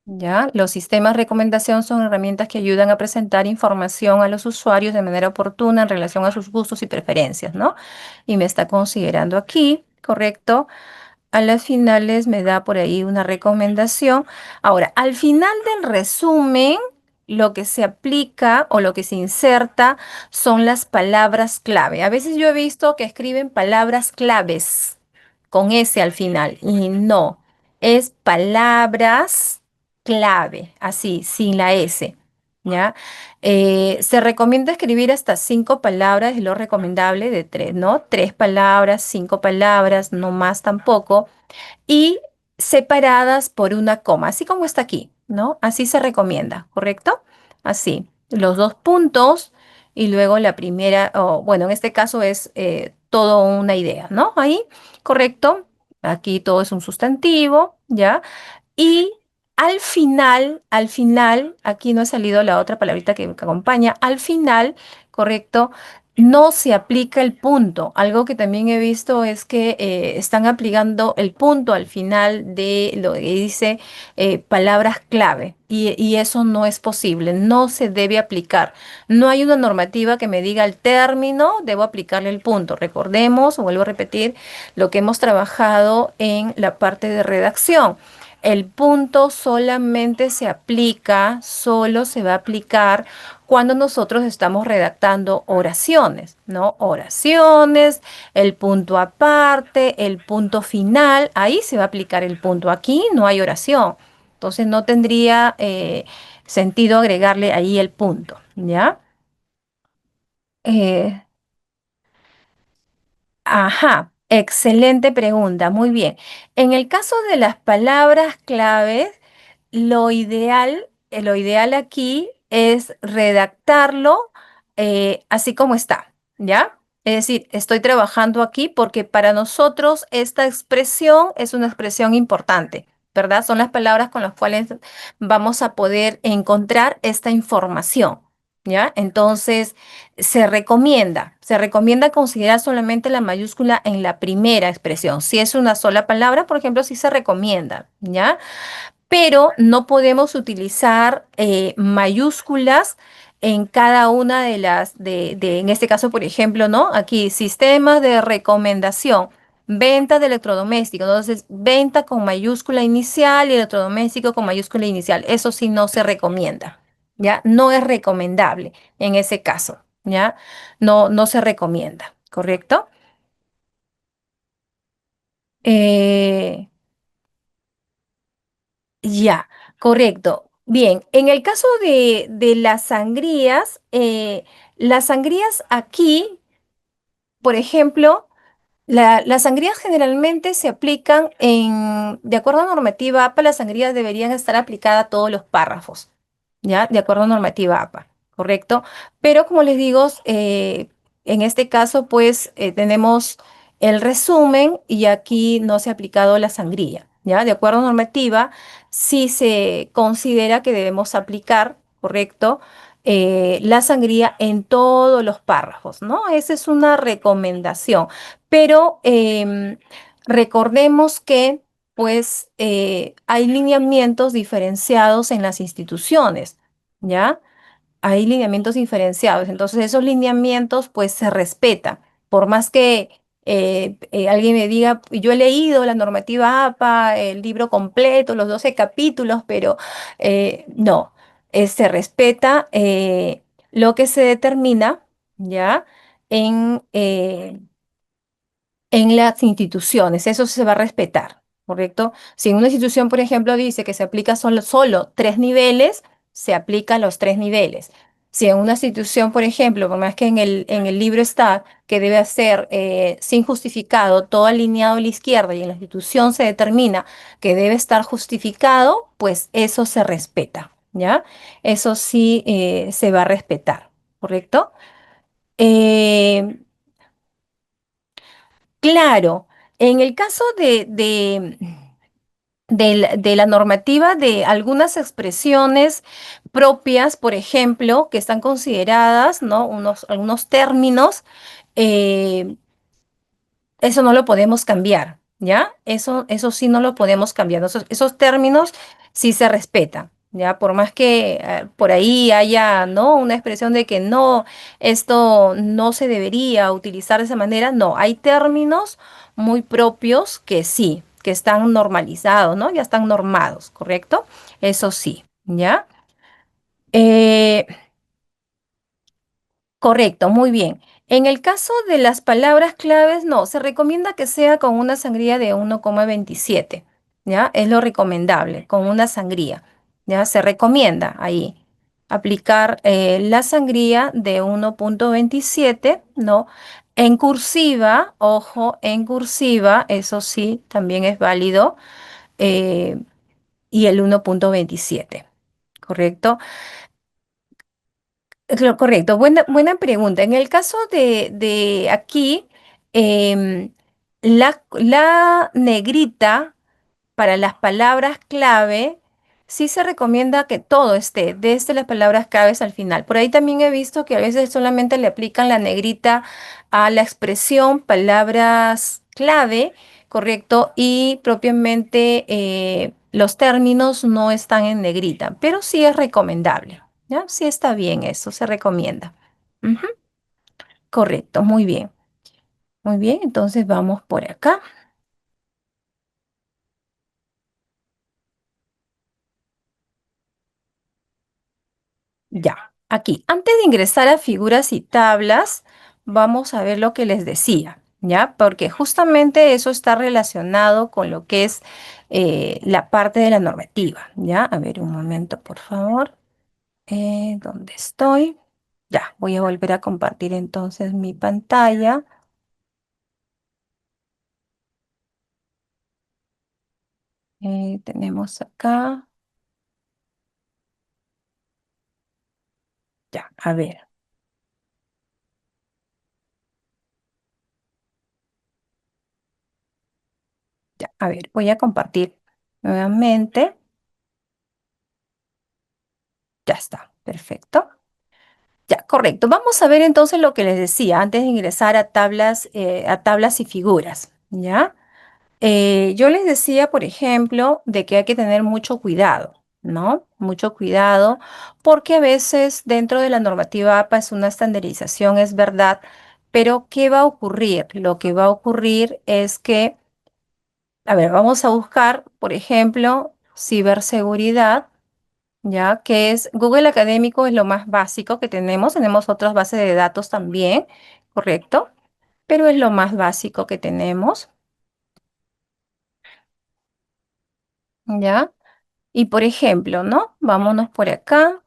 ¿ya? Los sistemas de recomendación son herramientas que ayudan a presentar información a los usuarios de manera oportuna en relación a sus gustos y preferencias, ¿no? Y me está considerando aquí, ¿correcto? A las finales me da por ahí una recomendación. Ahora, al final del resumen, lo que se aplica o lo que se inserta son las palabras clave. A veces yo he visto que escriben palabras claves con S al final y no, es palabras clave, así, sin la S. ¿Ya? Se recomienda escribir hasta 5 palabras, es lo recomendable de 3, ¿no? 3 palabras, 5 palabras, no más tampoco, y separadas por una coma, así como está aquí, ¿no? Así se recomienda, ¿correcto? Así, los dos puntos y luego la primera, o bueno, en este caso es todo una idea, ¿no? Ahí, ¿correcto? Aquí todo es un sustantivo, ¿ya? Y al final, aquí no ha salido la otra palabrita que acompaña, al final, correcto, no se aplica el punto. Algo que también he visto es que están aplicando el punto al final de lo que dice palabras clave. Y eso no es posible, no se debe aplicar. No hay una normativa que me diga el término, debo aplicarle el punto. Recordemos, vuelvo a repetir, lo que hemos trabajado en la parte de redacción. El punto solamente se aplica, solo se va a aplicar cuando nosotros estamos redactando oraciones, ¿no? Oraciones, el punto aparte, el punto final, ahí se va a aplicar el punto. Aquí no hay oración, entonces no tendría sentido agregarle ahí el punto, ¿ya? Eh, Ajá, excelente pregunta, muy bien. En el caso de las palabras claves, lo ideal aquí es redactarlo así como está, ¿ya? Es decir, estoy trabajando aquí porque para nosotros esta expresión es una expresión importante, ¿verdad? Son las palabras con las cuales vamos a poder encontrar esta información, ¿ya? Entonces, se recomienda considerar solamente la mayúscula en la primera expresión. Si es una sola palabra, por ejemplo, sí se recomienda, ¿ya? Pero no podemos utilizar mayúsculas en cada una de en este caso, por ejemplo, ¿no? Aquí, sistemas de recomendación, venta de electrodoméstico. Entonces, venta con mayúscula inicial y electrodoméstico con mayúscula inicial. Eso sí no se recomienda, ¿ya? No es recomendable en ese caso, ¿ya? No, no se recomienda, ¿correcto? Eh, Ya, correcto. Bien, en el caso de las sangrías aquí, por ejemplo, las sangrías generalmente se aplican de acuerdo a normativa APA, las sangrías deberían estar aplicadas a todos los párrafos, ¿ya? De acuerdo a normativa APA, ¿correcto? Pero como les digo, en este caso, pues tenemos el resumen y aquí no se ha aplicado la sangría, ¿ya? De acuerdo a normativa, sí se considera que debemos aplicar, ¿correcto? La sangría en todos los párrafos, ¿no? Esa es una recomendación. Pero recordemos que, pues, hay lineamientos diferenciados en las instituciones, ¿ya? Hay lineamientos diferenciados. Entonces, esos lineamientos, pues, se respetan. Por más que alguien me diga, yo he leído la normativa APA, el libro completo, los 12 capítulos, pero no, se respeta lo que se determina, ¿ya? En, eh, en las instituciones, eso se va a respetar, ¿correcto? Si en una institución, por ejemplo, dice que se aplica solo 3 niveles, se aplican los 3 niveles. Si en una institución, por ejemplo, por más que en el libro está que debe ser sin justificado, todo alineado a la izquierda y en la institución se determina que debe estar justificado, pues eso se respeta, ¿ya? Eso sí se va a respetar, ¿correcto? Eh, claro, en el caso de la normativa de algunas expresiones propias, por ejemplo, que están consideradas, ¿no? Algunos términos, eh, eso no lo podemos cambiar, ¿ya? Eso sí no lo podemos cambiar. Esos términos sí se respetan, ¿ya? Por más que por ahí haya, ¿no? Una expresión de que no, esto no se debería utilizar de esa manera, no. Hay términos muy propios que sí, que están normalizados, ¿no? Ya están normados, ¿correcto? Eso sí, ¿ya? Eh, Correcto, muy bien. En el caso de las palabras claves, no, se recomienda que sea con una sangría de 1,27, ¿ya? Es lo recomendable, con una sangría, ¿ya? Se recomienda ahí aplicar la sangría de 1,27, ¿no? En cursiva, ojo, en cursiva, eso sí, también es válido, eh, y el 1,27, ¿correcto? Correcto, buena pregunta. En el caso de aquí, em, la negrita para las palabras clave, sí se recomienda que todo esté, desde las palabras claves al final. Por ahí también he visto que a veces solamente le aplican la negrita a la expresión palabras clave, correcto, y propiamente los términos no están en negrita, pero sí es recomendable, ¿ya? Sí está bien eso, se recomienda. Ujú, correcto, muy bien. Muy bien, entonces vamos por acá. Ya, aquí, antes de ingresar a figuras y tablas, vamos a ver lo que les decía, ¿ya? Porque justamente eso está relacionado con lo que es la parte de la normativa, ¿ya? A ver, un momento, por favor. ¿Dónde estoy? Ya, voy a volver a compartir entonces mi pantalla. Tenemos acá, ya, a ver, ya, a ver, voy a compartir nuevamente. Ya está, perfecto. Ya, correcto. Vamos a ver entonces lo que les decía antes de ingresar a tablas y figuras, ¿ya? Yo les decía, por ejemplo, de que hay que tener mucho cuidado, ¿no? Mucho cuidado, porque a veces dentro de la normativa APA es una estandarización, es verdad, pero ¿qué va a ocurrir? Lo que va a ocurrir es que, a ver, vamos a buscar, por ejemplo, ciberseguridad, ya que es Google Académico es lo más básico que tenemos otras bases de datos también, ¿correcto? Pero es lo más básico que tenemos, ¿ya? Y por ejemplo, ¿no? Vámonos por acá,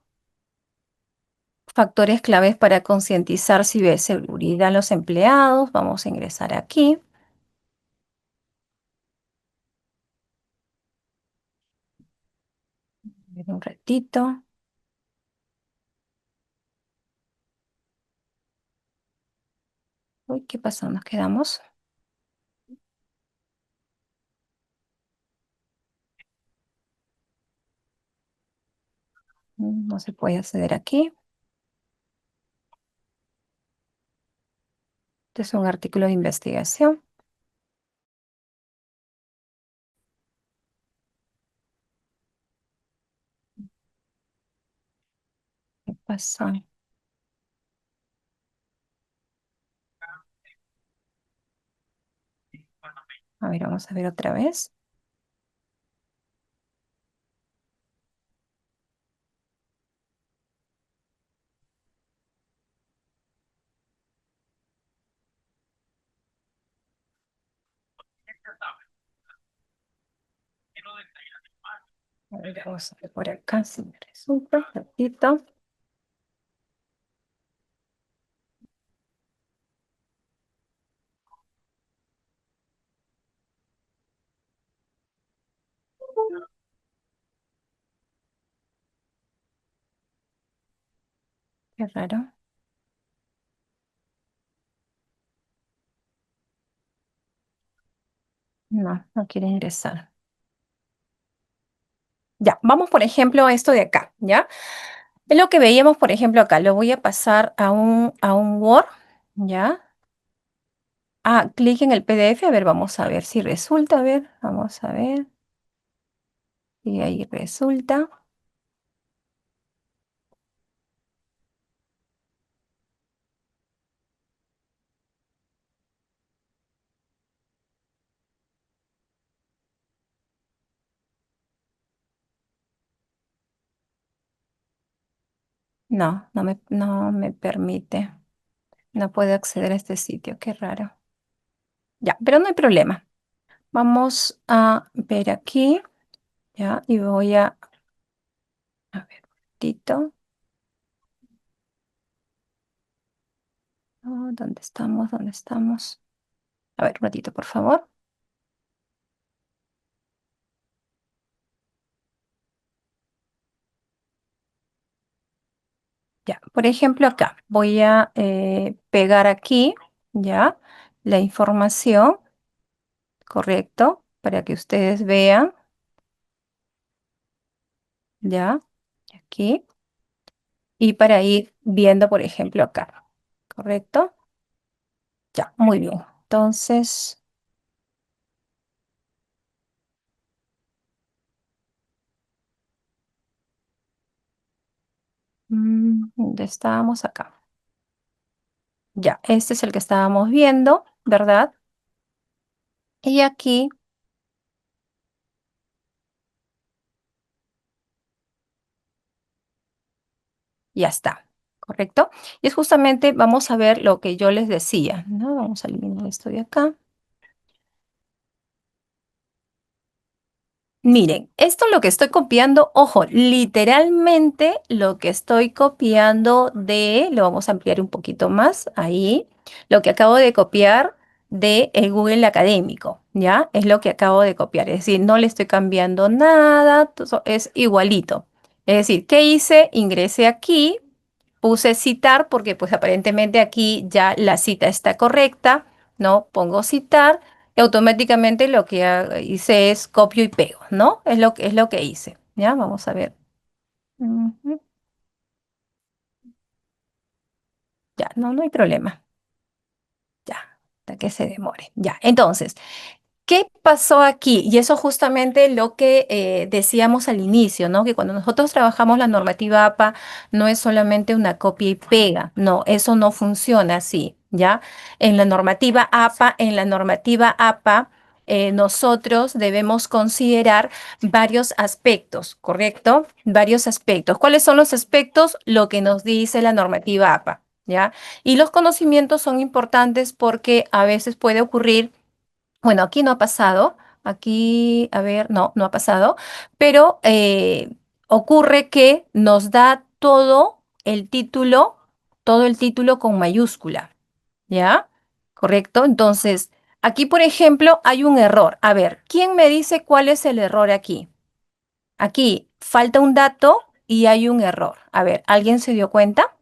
factores claves para concientizar ciberseguridad a los empleados, vamos a ingresar aquí, a ver un ratito. Uy, ¿qué pasó? Nos quedamos. No se puede acceder aquí. Este es un artículo de investigación. ¿Qué pasó? A ver, vamos a ver otra vez. A ver, vamos a ver por acá si me resulta. Un ratito. Qué raro. No, no quiere ingresar. Ya, vamos por ejemplo a esto de acá, ¿ya? Es lo que veíamos, por ejemplo, acá. Lo voy a pasar a un Word, ¿ya? Ah, clic en el PDF. A ver, vamos a ver si resulta. A ver, vamos a ver. Y ahí resulta. No, no me permite. No puedo acceder a este sitio. Qué raro. Ya, pero no hay problema. Vamos a ver aquí, ¿ya? Y voy a ver, un ratito. Oh, ¿dónde estamos? ¿Dónde estamos? A ver, un ratito, por favor. Ya, por ejemplo, acá voy a pegar aquí, ya, la información, correcto, para que ustedes vean, ya, aquí, y para ir viendo, por ejemplo, acá, correcto. Ya, muy bien. Entonces, ¿dónde estábamos acá? Ya, este es el que estábamos viendo, ¿verdad? Y aquí ya está, ¿correcto? Y es justamente, vamos a ver lo que yo les decía, ¿no? Vamos a eliminar esto de acá. Miren, esto lo que estoy copiando, ojo, literalmente lo que estoy copiando lo vamos a ampliar un poquito más ahí, lo que acabo de copiar de el Google Académico, ¿ya? Es lo que acabo de copiar, es decir, no le estoy cambiando nada, es igualito. Es decir, ¿qué hice? Ingresé aquí, puse citar porque pues aparentemente aquí ya la cita está correcta, ¿no? Pongo citar y automáticamente lo que hice es copio y pego, ¿no? Es lo que hice, ¿ya? Vamos a ver. Ujú. Ya, no, no hay problema. Ya, hasta que se demore. Ya, entonces, ¿qué pasó aquí? Y eso justamente lo que decíamos al inicio, ¿no? Que cuando nosotros trabajamos la normativa APA no es solamente una copia y pega, no, eso no funciona así, ¿ya? En la normativa APA, nosotros debemos considerar varios aspectos, ¿correcto? Varios aspectos. ¿Cuáles son los aspectos? Lo que nos dice la normativa APA, ¿ya? Y los conocimientos son importantes porque a veces puede ocurrir, bueno, aquí no ha pasado, aquí, a ver, no, no ha pasado, pero ocurre que nos da todo el título con mayúscula, ¿ya? ¿Correcto? Entonces, aquí, por ejemplo, hay un error. A ver, ¿quién me dice cuál es el error aquí? Aquí falta un dato y hay un error. A ver, ¿alguien se dio cuenta?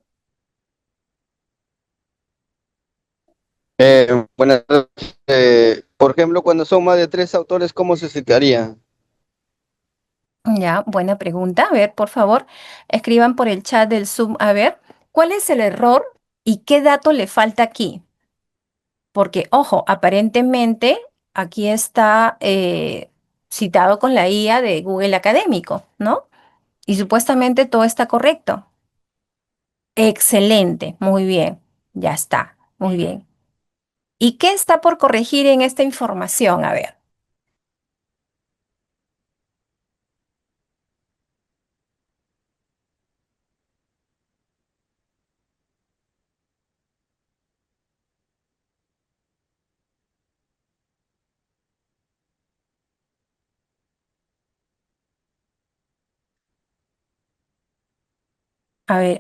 Buenas tardes. Por ejemplo, cuando son más de tres autores, ¿cómo se citaría? Ya, buena pregunta. A ver, por favor, escriban por el chat del Zoom. A ver, ¿cuál es el error y qué dato le falta aquí? Porque, ojo, aparentemente aquí está citado con la IA de Google Académico, ¿no? Y supuestamente todo está correcto. Excelente, muy bien, ya está, muy bien. ¿Y qué está por corregir en esta información? A ver,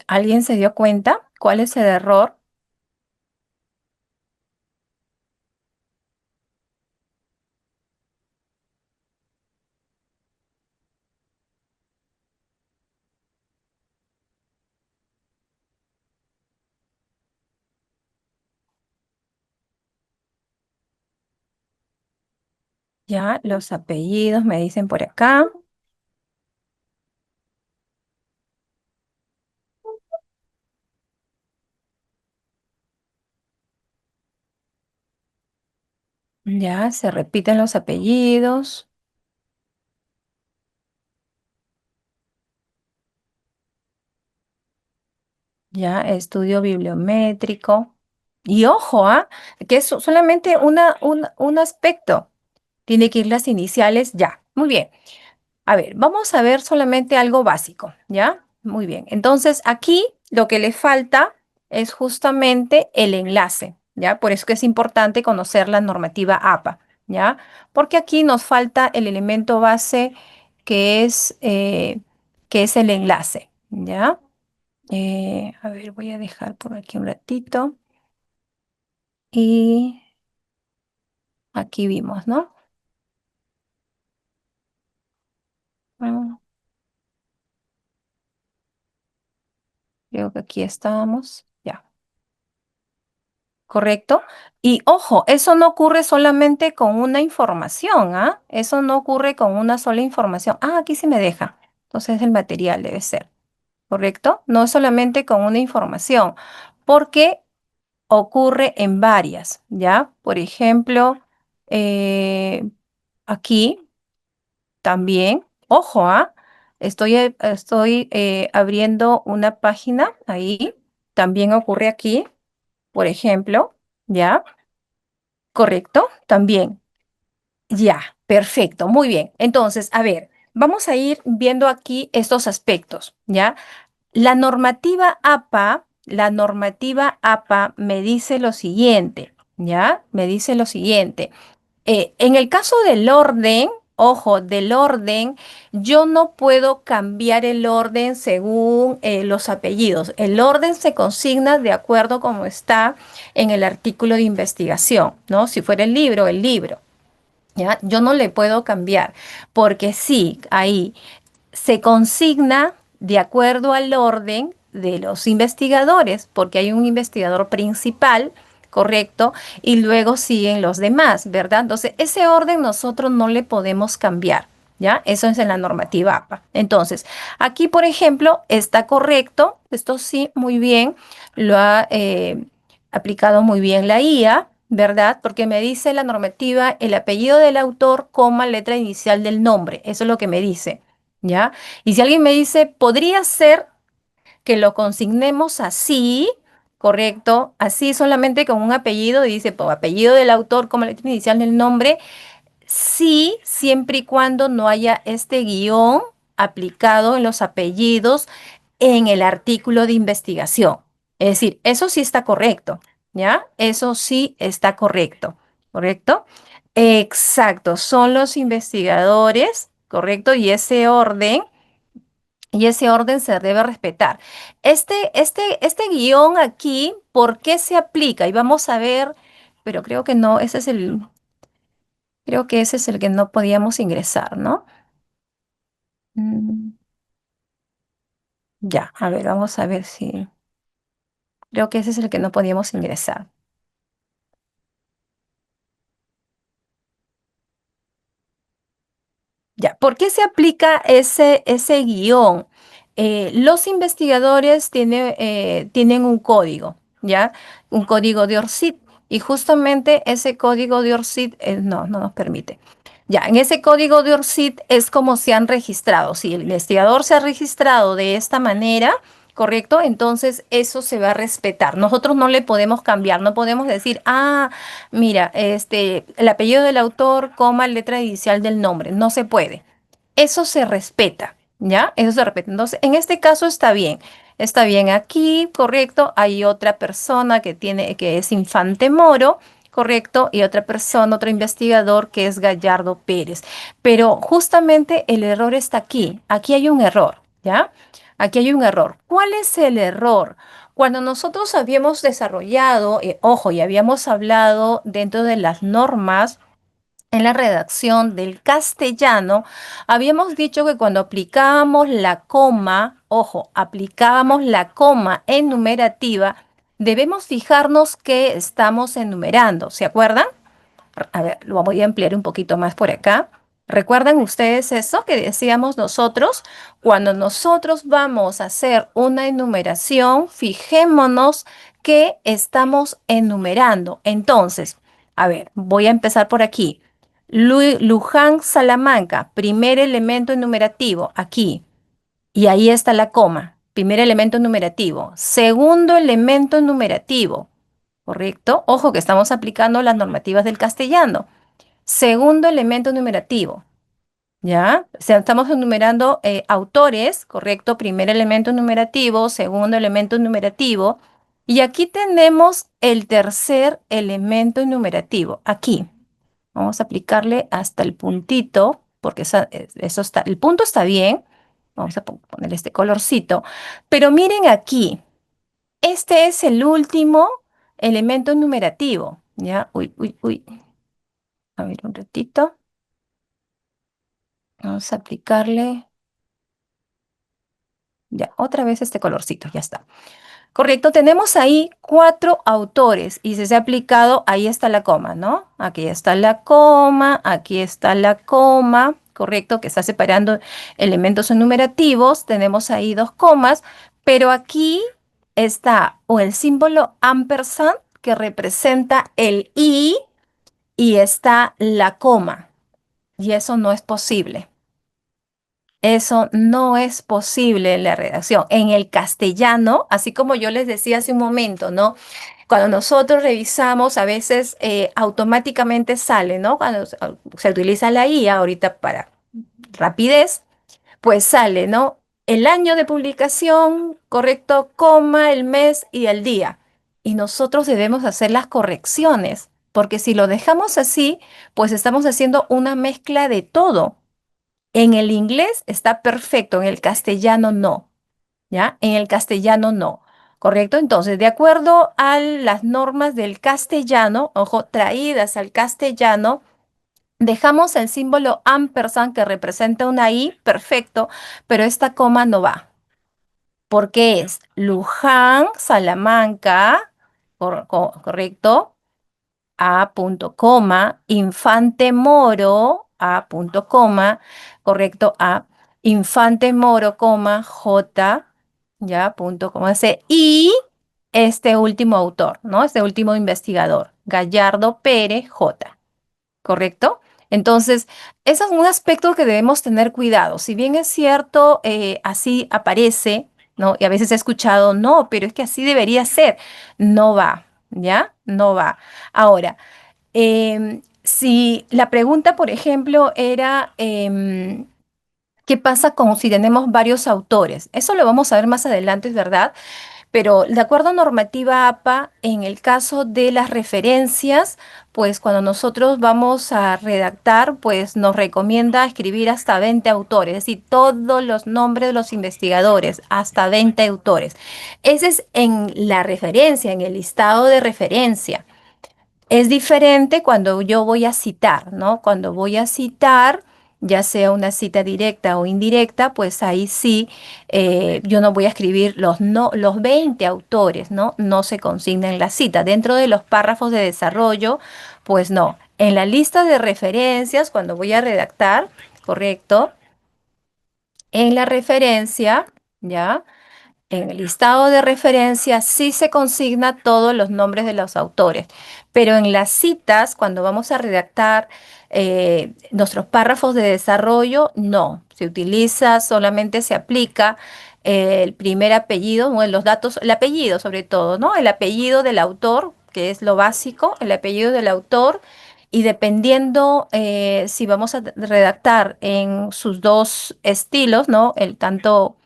¿alguien se dio cuenta? ¿Cuál es el error? Ya, los apellidos me dicen por acá. Ya, se repiten los apellidos. Ya, estudio bibliométrico. Y ojo, que es solamente un aspecto. Tiene que ir las iniciales ya. Muy bien. A ver, vamos a ver solamente algo básico, ¿ya? Muy bien. Entonces, aquí lo que le falta es justamente el enlace, ¿ya? Por eso que es importante conocer la normativa APA, ¿ya? Porque aquí nos falta el elemento base que es el enlace, ¿ya? A ver, voy a dejar por aquí un ratito y aquí vimos, ¿no? Ah, creo que aquí estábamos, ya. ¿Correcto? Y ojo, eso no ocurre solamente con una información, ¿ah? Eso no ocurre con una sola información. Ah, aquí sí me deja. Entonces el material debe ser, ¿correcto? No es solamente con una información, porque ocurre en varias, ¿ya? Por ejemplo, eh, aquí también, ojo, estoy abriendo una página ahí, también ocurre aquí, por ejemplo, ¿ya? ¿Correcto? También. Ya, perfecto, muy bien. Entonces, a ver, vamos a ir viendo aquí estos aspectos, ¿ya? La normativa APA me dice lo siguiente, ¿ya? Me dice lo siguiente. En el caso del orden, ojo, del orden, yo no puedo cambiar el orden según los apellidos. El orden se consigna de acuerdo como está en el artículo de investigación, ¿no? Si fuera el libro, el libro. ¿Ya? Yo no le puedo cambiar, porque sí, ahí se consigna de acuerdo al orden de los investigadores, porque hay un investigador principal, correcto, y luego siguen los demás, ¿verdad? Entonces, ese orden nosotros no le podemos cambiar, ¿ya? Eso es en la normativa APA. Entonces, aquí, por ejemplo, está correcto, esto sí, muy bien, lo ha aplicado muy bien la IA. ¿Verdad? Porque me dice la normativa el apellido del autor, coma, letra inicial del nombre. Eso es lo que me dice. ¿Ya? Y si alguien me dice, podría ser que lo consignemos así, correcto, así solamente con un apellido, y dice, pues, apellido del autor como letra inicial del nombre, sí, siempre y cuando no haya este guión aplicado en los apellidos en el artículo de investigación. Es decir, eso sí está correcto, ¿ya? Eso sí está correcto, ¿correcto? Exacto, son los investigadores, ¿correcto? Y ese orden se debe respetar. Este guión aquí, ¿por qué se aplica? Y vamos a ver, pero creo que ese es el que no podíamos ingresar, ¿no? Mm, ya, a ver, vamos a ver si, creo que ese es el que no podíamos ingresar. Ya, ¿por qué se aplica ese guión? Los investigadores tienen un código, ¿ya? Un código de ORCID. Y justamente ese código de ORCID no nos permite. Ya, en ese código de ORCID es como se han registrado. Si el investigador se ha registrado de esta manera, ¿correcto? Entonces eso se va a respetar. Nosotros no le podemos cambiar, no podemos decir, mira, el apellido del autor, coma, letra inicial del nombre. No se puede. Eso se respeta, ¿ya? Eso se respeta. Entonces, en este caso está bien. Está bien aquí, correcto. Hay otra persona que es Infante Moro, correcto, y otra persona, otro investigador que es Gallardo Pérez. Pero justamente el error está aquí. Aquí hay un error, ¿ya? Aquí hay un error. ¿Cuál es el error? Cuando nosotros habíamos desarrollado, ojo, y habíamos hablado dentro de las normas en la redacción del castellano, habíamos dicho que cuando aplicábamos la coma, ojo, aplicábamos la coma en numerativa, debemos fijarnos que estamos enumerando, ¿se acuerdan? A ver, lo voy a ampliar un poquito más por acá. ¿Recuerdan ustedes eso que decíamos nosotros? Cuando nosotros vamos a hacer una enumeración, fijémonos que estamos enumerando. Entonces, a ver, voy a empezar por aquí. Luján, Salamanca, primer elemento enumerativo, aquí. Y ahí está la coma. Primer elemento enumerativo. Segundo elemento enumerativo. ¿Correcto? Ojo que estamos aplicando las normativas del castellano. Segundo elemento numerativo, ¿ya? O sea, estamos enumerando autores, ¿correcto? Primer elemento numerativo, segundo elemento numerativo. Y aquí tenemos el tercer elemento numerativo. Aquí. Vamos a aplicarle hasta el puntito, porque eso está, el punto está bien. Vamos a poner este colorcito. Pero miren aquí. Este es el último elemento numerativo, ¿ya? Uy, uy, uy. A ver, un ratito. Vamos a aplicarle, ya, otra vez este colorcito, ya está. Correcto, tenemos ahí 4 autores y si se ha aplicado, ahí está la coma, ¿no? Aquí está la coma, aquí está la coma, correcto, que está separando elementos enumerativos. Tenemos ahí 2 comas, pero aquí está o el símbolo ampersand que representa el y está la coma. Y eso no es posible. Eso no es posible en la redacción. En el castellano, así como yo les decía hace un momento, ¿no? Cuando nosotros revisamos, a veces automáticamente sale, ¿no? Cuando se utiliza la IA ahorita para rapidez, pues sale, ¿no? El año de publicación, correcto, coma, el mes y el día. Y nosotros debemos hacer las correcciones, porque si lo dejamos así, pues estamos haciendo una mezcla de todo. En el inglés está perfecto, en el castellano no, ¿ya? En el castellano no, ¿correcto? Entonces, de acuerdo a las normas del castellano, ojo, traídas al castellano, dejamos el símbolo ampersand que representa una I, perfecto, pero esta coma no va, porque es Luján, Salamanca, ¿correcto? A punto coma, Infante Moro, A punto coma, correcto, A, Infante Moro, coma, J, ya, punto coma C, y este último autor, ¿no? Este último investigador, Gallardo Pérez, J. ¿Correcto? Entonces, ese es un aspecto que debemos tener cuidado. Si bien es cierto, así aparece, ¿no? Y a veces he escuchado, no, pero es que así debería ser. No va, ¿ya? No va. Ahora, si la pregunta, por ejemplo, era, ¿qué pasa con si tenemos varios autores? Eso lo vamos a ver más adelante, es verdad. Pero de acuerdo a normativa APA, en el caso de las referencias, pues cuando nosotros vamos a redactar, pues nos recomienda escribir hasta 20 autores, es decir, todos los nombres de los investigadores, hasta 20 autores. Ese es en la referencia, en el listado de referencia. Es diferente cuando yo voy a citar, ¿no? Cuando voy a citar, ya sea una cita directa o indirecta, pues ahí sí, yo no voy a escribir los 20 autores, ¿no? No se consigna en la cita. Dentro de los párrafos de desarrollo, pues no. En la lista de referencias, cuando voy a redactar, ¿correcto? En la referencia, ¿ya? En el listado de referencias sí se consigna todos los nombres de los autores, pero en las citas, cuando vamos a redactar nuestros párrafos de desarrollo, no. Se utiliza, solamente se aplica el primer apellido, bueno, los datos, el apellido sobre todo, ¿no? El apellido del autor, que es lo básico, el apellido del autor. Y dependiendo si vamos a redactar en sus dos estilos, ¿no? El tanto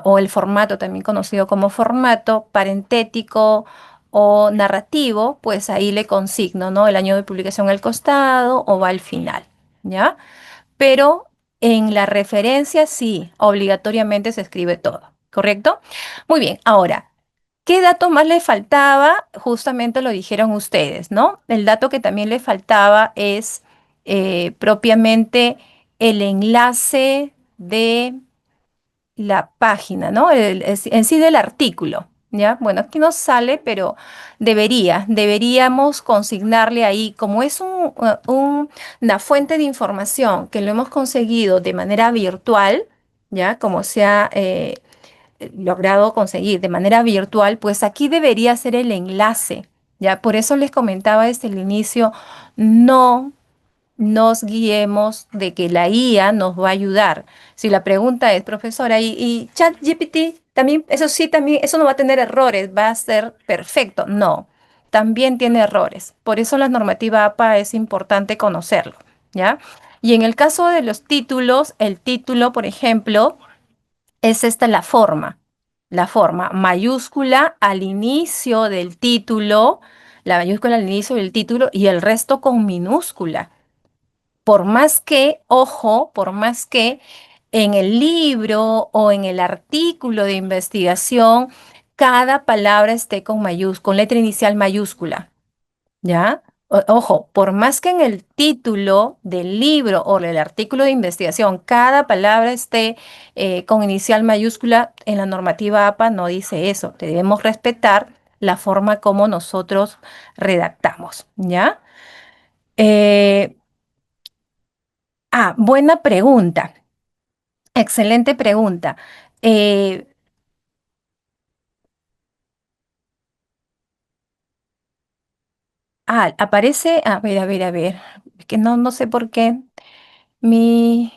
o el formato también conocido como formato parentético o narrativo, pues ahí le consigno, ¿no? El año de publicación al costado o va al final, ¿ya? Pero en la referencia sí, obligatoriamente se escribe todo, ¿correcto? Muy bien, ahora, ¿qué dato más le faltaba? Justamente lo dijeron ustedes, ¿no? El dato que también le faltaba es propiamente el enlace de la página, ¿no? En sí del artículo. ¿ya? Bueno, aquí no sale, pero deberíamos consignarle ahí, como es una fuente de información que lo hemos conseguido de manera virtual, ¿ya? Como se ha logrado conseguir de manera virtual, pues aquí debería ser el enlace, ¿ya? Por eso les comentaba desde el inicio, no nos guiemos de que la IA nos va a ayudar. Si la pregunta es, profesora, y ChatGPT también, eso sí, también, eso no va a tener errores, va a ser perfecto. No, también tiene errores. Por eso la normativa APA es importante conocerlo, ¿ya? Y en el caso de los títulos, el título, por ejemplo, es esta la forma mayúscula al inicio del título, la mayúscula al inicio del título y el resto con minúscula. Por más que, ojo, por más que en el libro o en el artículo de investigación cada palabra esté con letra inicial mayúscula, ¿ya? Ojo, por más que en el título del libro o del artículo de investigación cada palabra esté con inicial mayúscula, en la normativa APA no dice eso. Debemos respetar la forma como nosotros redactamos, ¿ya? Eh, buena pregunta. Excelente pregunta. Eh, aparece, a ver, es que no sé por qué mi,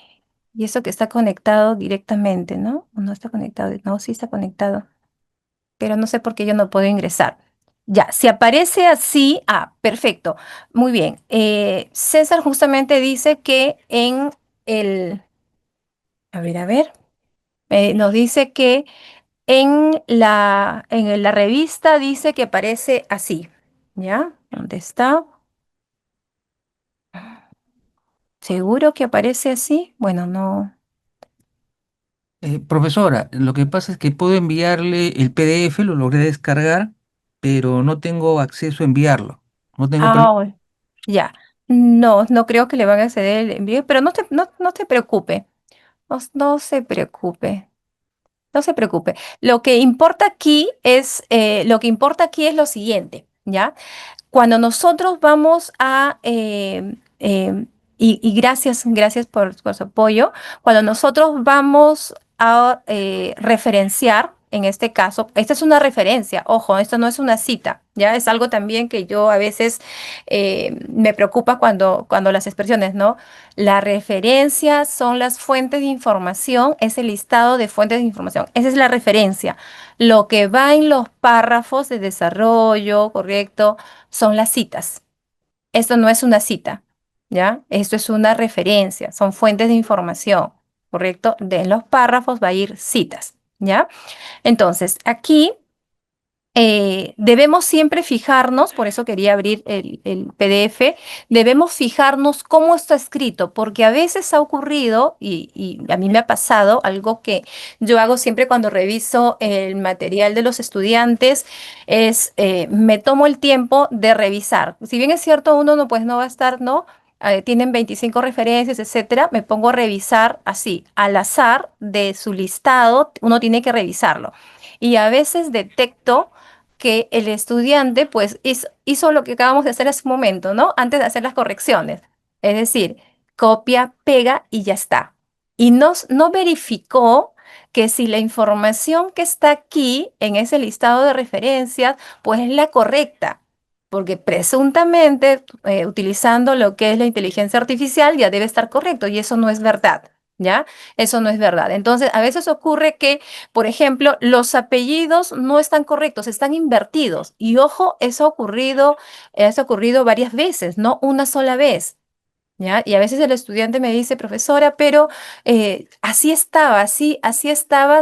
y eso que está conectado directamente, ¿no? No está conectado, no, sí está conectado, pero no sé por qué yo no puedo ingresar. Ya, si aparece así, perfecto, muy bien. César justamente dice que en el, a ver, nos dice que en la revista dice que aparece así, ¿ya? ¿Dónde está? ¿Seguro que aparece así? Bueno, no. Profesora, lo que pasa es que puedo enviarle el PDF, lo logré descargar, pero no tengo acceso a enviarlo. No tengo permiso. Ah, ya. No, no creo que le van a ceder el envío, pero no te preocupe. No se preocupe. No se preocupe. Lo que importa aquí es lo siguiente, ¿ya? Cuando nosotros vamos y gracias por su apoyo, cuando nosotros vamos a referenciar, en este caso, esta es una referencia, ojo, esto no es una cita, ¿ya? Es algo también que yo a veces me preocupa cuando las expresiones, ¿no? La referencia son las fuentes de información, es el listado de fuentes de información, esa es la referencia. Lo que va en los párrafos de desarrollo, correcto, son las citas. Esto no es una cita, ¿ya? Esto es una referencia, son fuentes de información, ¿correcto? En los párrafos va a ir citas, ¿ya? Entonces, aquí debemos siempre fijarnos, por eso quería abrir el PDF, debemos fijarnos cómo está escrito, porque a veces ha ocurrido, y a mí me ha pasado, algo que yo hago siempre cuando reviso el material de los estudiantes, es me tomo el tiempo de revisar. Si bien es cierto, uno no, pues no va a estar, ¿no? Tienen 25 referencias, etcétera, me pongo a revisar así, al azar de su listado, uno tiene que revisarlo. Y a veces detecto que el estudiante pues hizo lo que acabamos de hacer hace un momento, ¿no? Antes de hacer las correcciones. Es decir, copia, pega y ya está. Y no verificó que si la información que está aquí en ese listado de referencias pues es la correcta. Porque presuntamente, utilizando lo que es la inteligencia artificial, ya debe estar correcto y eso no es verdad, ¿ya? Eso no es verdad. Entonces, a veces ocurre que por ejemplo, los apellidos no están correctos, están invertidos. Y ojo, eso ha ocurrido varias veces, no una sola vez. ¿Ya? Y a veces el estudiante me dice, profesora, pero así estaba,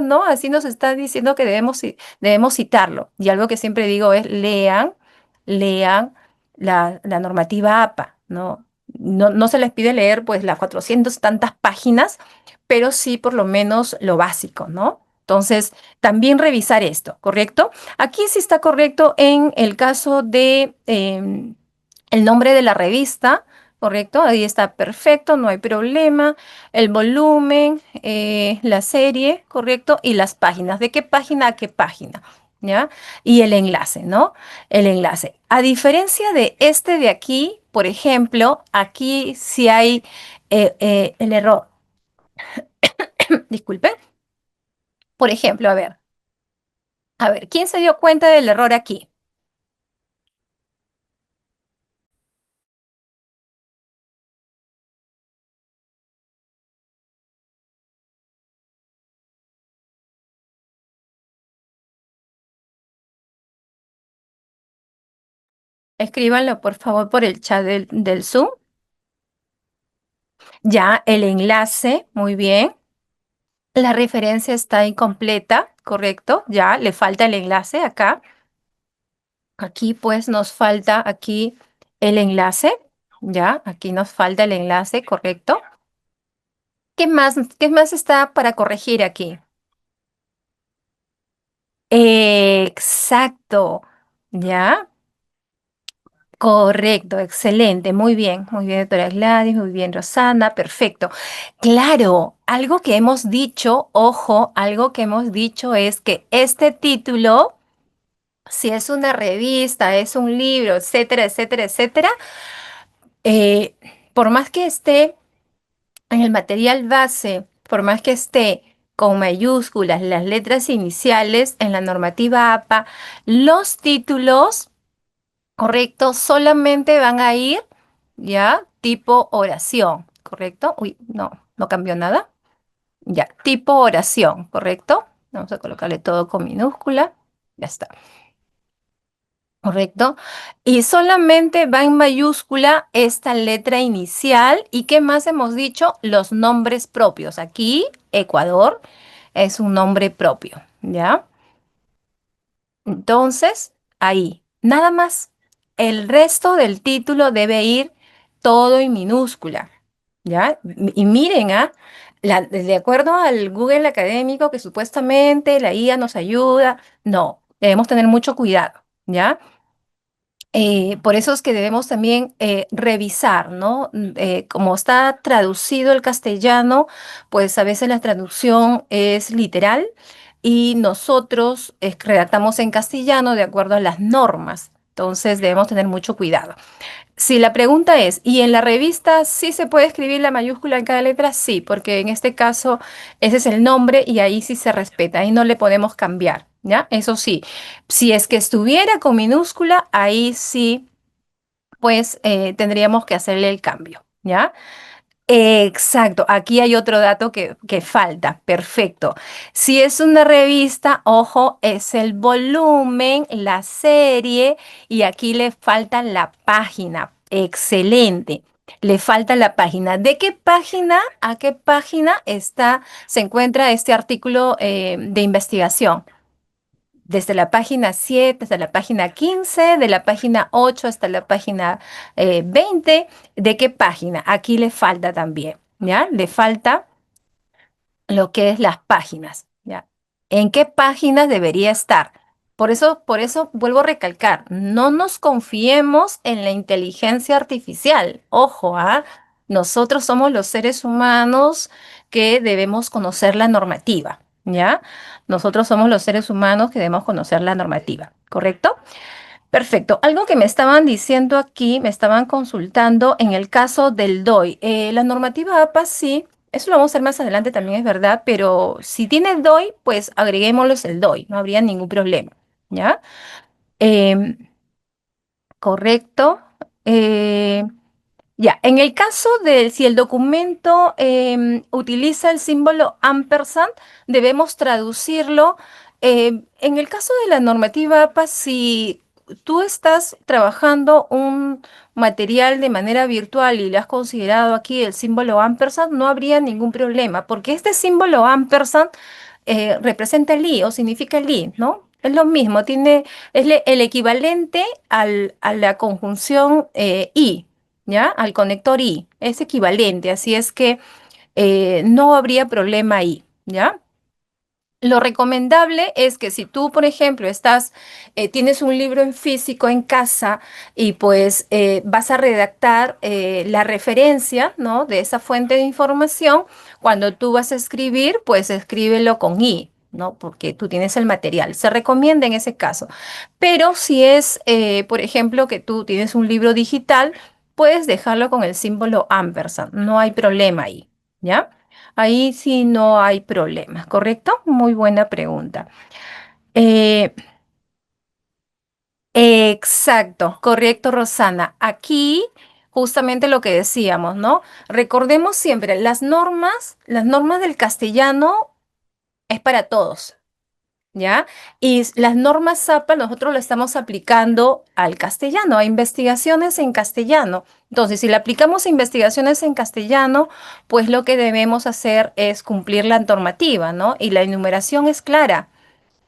¿no? Así nos está diciendo que debemos citarlo. Y algo que siempre digo es, lean la normativa APA, ¿no? No se les pide leer pues las 400 tantas páginas, pero sí por lo menos lo básico, ¿no? Entonces, también revisar esto, ¿correcto? Aquí sí está correcto en el caso de el nombre de la revista. ¿Correcto? Ahí está perfecto, no hay problema. El volumen, la serie, ¿correcto? Y las páginas. ¿De qué página a qué página? ¿ya? Y el enlace, ¿no? El enlace. A diferencia de este de aquí, por ejemplo, aquí sí hay el error. Disculpe. Por ejemplo, a ver, ¿quién se dio cuenta del error aquí? Escríbanlo, por favor, por el chat del Zoom. Ya, el enlace, muy bien. La referencia está incompleta, ¿correcto? Ya, le falta el enlace acá. Aquí pues nos falta aquí el enlace, ¿ya? Aquí nos falta el enlace, ¿correcto? Qué más está para corregir aquí? Exacto, ¿ya? Correcto, excelente, muy bien, doctora Gladys, muy bien, Rosana, perfecto. Claro, algo que hemos dicho, ojo, algo que hemos dicho es que este título, si es una revista, es un libro, etcétera, etcétera, etcétera, eh, por más que esté en el material base, por más que esté con mayúsculas las letras iniciales en la normativa APA, los títulos, correcto, solamente van a ir, ya, tipo oración, correcto. Uy, no, no cambió nada. Ya, tipo oración, correcto. Vamos a colocarle todo con minúscula. Ya está. Correcto. Y solamente va en mayúscula esta letra inicial. ¿Y qué más hemos dicho? Los nombres propios. Aquí, Ecuador es un nombre propio, ¿ya? Entonces, ahí, nada más. El resto del título debe ir todo en minúscula, ¿ya? Y miren, de acuerdo al Google académico que supuestamente la IA nos ayuda, no, debemos tener mucho cuidado, ¿ya? Por eso es que debemos también revisar, ¿no? Como está traducido el castellano, pues a veces la traducción es literal y nosotros redactamos en castellano de acuerdo a las normas. Entonces debemos tener mucho cuidado. Si la pregunta es, ¿y en la revista sí se puede escribir la mayúscula en cada letra? Sí, porque en este caso ese es el nombre y ahí sí se respeta, ahí no le podemos cambiar, ¿ya? Eso sí, si es que estuviera con minúscula, ahí sí, pues tendríamos que hacerle el cambio, ¿ya? Exacto, aquí hay otro dato que falta, perfecto. Si es una revista, ojo, es el volumen, la serie y aquí le falta la página. Excelente. Le falta la página. ¿De qué página a qué página se encuentra este artículo de investigación? Desde la página 7 hasta la página 15, de la página 8 hasta la página 20. ¿De qué página? Aquí le falta también, ¿ya? Le falta lo que es las páginas, ¿ya? ¿En qué páginas debería estar? Por eso vuelvo a recalcar, no nos confiemos en la inteligencia artificial. Ojo, ¿ah? Nosotros somos los seres humanos que debemos conocer la normativa, ¿ya? Nosotros somos los seres humanos que debemos conocer la normativa, ¿correcto? Perfecto. Algo que me estaban diciendo aquí, me estaban consultando en el caso del DOI. La normativa APA sí, eso lo vamos a hacer más adelante también, es verdad, pero si tiene DOI, pues agreguémosles el DOI, no habría ningún problema, ¿ya? Em, correcto. Eh, ya, en el caso de si el documento utiliza el símbolo ampersand, debemos traducirlo. En el caso de la normativa APA, si tú estás trabajando un material de manera virtual y le has considerado aquí el símbolo ampersand, no habría ningún problema, porque este símbolo ampersand representa el i o significa el i, ¿no? Es lo mismo, el equivalente a la conjunción i. ¿Ya? Al conector I. Es equivalente, así es que no habría problema ahí, ¿ya? Lo recomendable es que si tú, por ejemplo, tienes un libro en físico en casa y pues vas a redactar la referencia, ¿no? De esa fuente de información, cuando tú vas a escribir, pues escríbelo con I, ¿no? Porque tú tienes el material. Se recomienda en ese caso. Pero si es, por ejemplo, que tú tienes un libro digital, puedes dejarlo con el símbolo ampersand. No hay problema ahí, ¿ya? Ahí sí no hay problema, ¿correcto? Muy buena pregunta. Eh, exacto, correcto, Rosana. Aquí justamente lo que decíamos, ¿no? Recordemos siempre, las normas del castellano es para todos. ¿Ya? Y las normas ZAPA nosotros lo estamos aplicando al castellano, a investigaciones en castellano. Entonces, si le aplicamos a investigaciones en castellano, pues lo que debemos hacer es cumplir la normativa, ¿no? Y la enumeración es clara.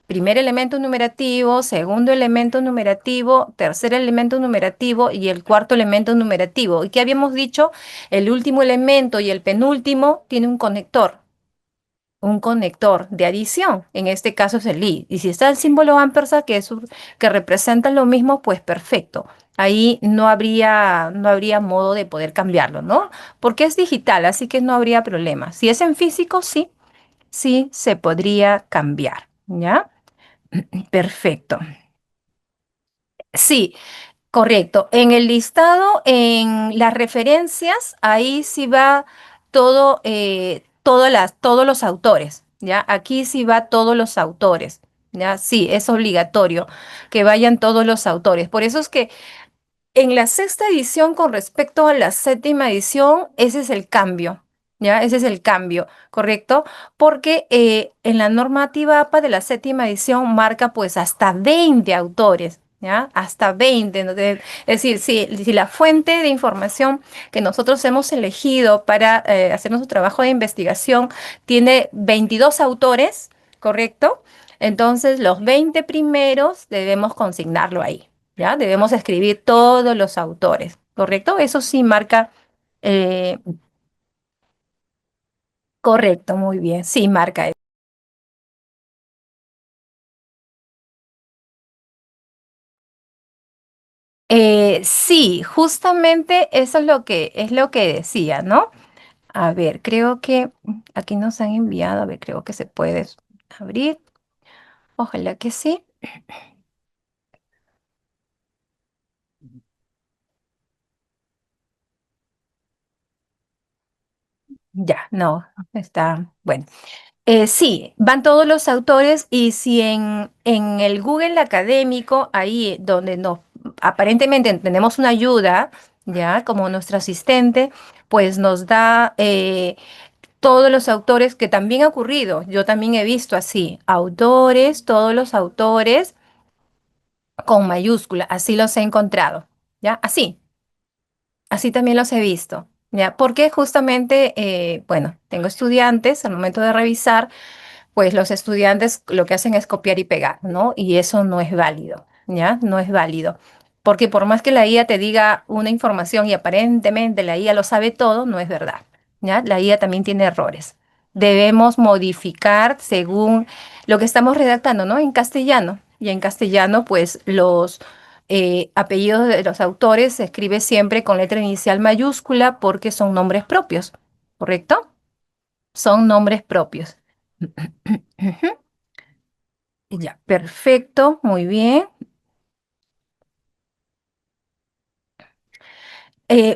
Primer elemento numerativo, segundo elemento numerativo, tercer elemento numerativo y el cuarto elemento numerativo. ¿Y qué habíamos dicho? El último elemento y el penúltimo tiene un conector de adición, en este caso es el i. Y si está el símbolo ampersand que representa lo mismo, pues perfecto. Ahí no habría modo de poder cambiarlo, ¿no? Porque es digital, así que no habría problema. Si es en físico, sí, sí se podría cambiar, ¿ya? Perfecto. Sí, correcto. En el listado, en las referencias, ahí sí va todo, todos los autores, ¿ya? Aquí sí va todos los autores, ¿ya? Sí, es obligatorio que vayan todos los autores. Por eso es que en la sexta edición con respecto a la séptima edición, ese es el cambio, ¿ya? Ese es el cambio, ¿correcto? Porque en la normativa APA de la séptima edición marca pues hasta 20 autores, ¿ya? Hasta 20. ¿No? Es decir, si la fuente de información que nosotros hemos elegido para hacer nuestro trabajo de investigación tiene 22 autores, ¿correcto? Entonces, los 20 primeros debemos consignarlo ahí. ¿Ya? Debemos escribir todos los autores, ¿correcto? Eso sí marca, eh, correcto, muy bien, sí marca eso. Sí, justamente eso es lo que decía, ¿no? A ver, creo que aquí nos han enviado, a ver, creo que se puede abrir, ojalá que sí. Ya, no, está, bueno. Sí, van todos los autores y si en el Google académico, ahí donde nos aparentemente tenemos una ayuda, ya como nuestro asistente, pues nos da todos los autores que también ha ocurrido. Yo también he visto así, autores, todos los autores con mayúscula, así los he encontrado, ya, así también los he visto. ¿Ya? Porque justamente, bueno, tengo estudiantes al momento de revisar pues los estudiantes lo que hacen es copiar y pegar, ¿no? Y eso no es válido, ¿ya? No es válido. Porque por más que la IA te diga una información y aparentemente la IA lo sabe todo, no es verdad, ¿ya? La IA también tiene errores. Debemos modificar según lo que estamos redactando, ¿no? En castellano. Y en castellano, pues los apellidos de los autores se escribe siempre con letra inicial mayúscula porque son nombres propios, ¿correcto? Son nombres propios. Ujú. Ya, perfecto, muy bien.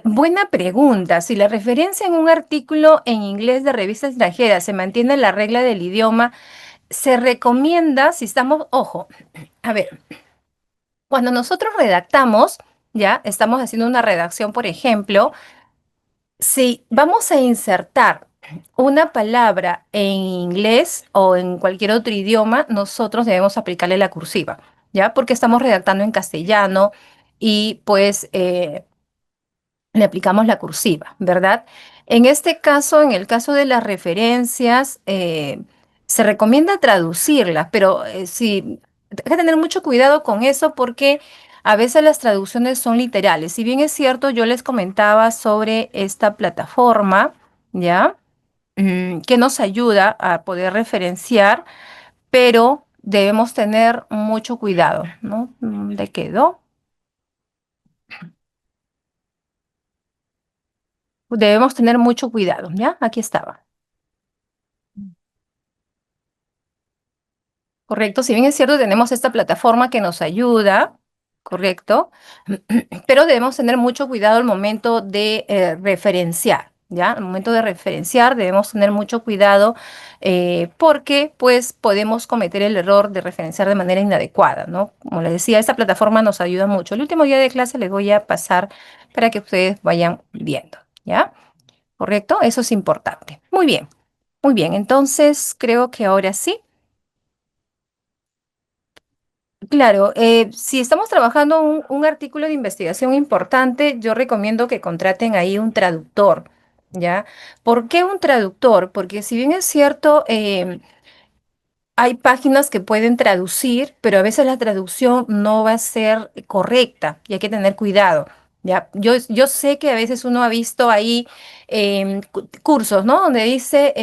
Buena pregunta. Si la referencia en un artículo en inglés de revista extranjera se mantiene en la regla del idioma, se recomienda, si estamos, ojo, a ver, cuando nosotros redactamos, ya estamos haciendo una redacción, por ejemplo, si vamos a insertar una palabra en inglés o en cualquier otro idioma, nosotros debemos aplicarle la cursiva, ¿ya? Porque estamos redactando en castellano y pues le aplicamos la cursiva, ¿verdad? En este caso, en el caso de las referencias, se recomienda traducirlas, pero sí, hay que tener mucho cuidado con eso porque a veces las traducciones son literales. Si bien es cierto, yo les comentaba sobre esta plataforma, ¿ya? Que nos ayuda a poder referenciar, pero debemos tener mucho cuidado, ¿no? ¿Le quedó? Debemos tener mucho cuidado, ¿ya? Aquí estaba. ¿correcto? Si bien es cierto, tenemos esta plataforma que nos ayuda, ¿correcto? Pero debemos tener mucho cuidado al momento de referenciar, ¿ya? Al momento de referenciar debemos tener mucho cuidado porque pues podemos cometer el error de referenciar de manera inadecuada, ¿no? Como les decía, esta plataforma nos ayuda mucho. El último día de clase les voy a pasar para que ustedes vayan viendo, ¿ya? ¿Correcto? Eso es importante. Muy bien, muy bien. Entonces creo que ahora sí. Claro, si estamos trabajando un artículo de investigación importante, yo recomiendo que contraten ahí un traductor, ¿ya? ¿Por qué un traductor? Porque si bien es cierto, hay páginas que pueden traducir, pero a veces la traducción no va a ser correcta y hay que tener cuidado. ¿Ya? Yo sé que a veces uno ha visto ahí cursos, ¿no? Donde dice,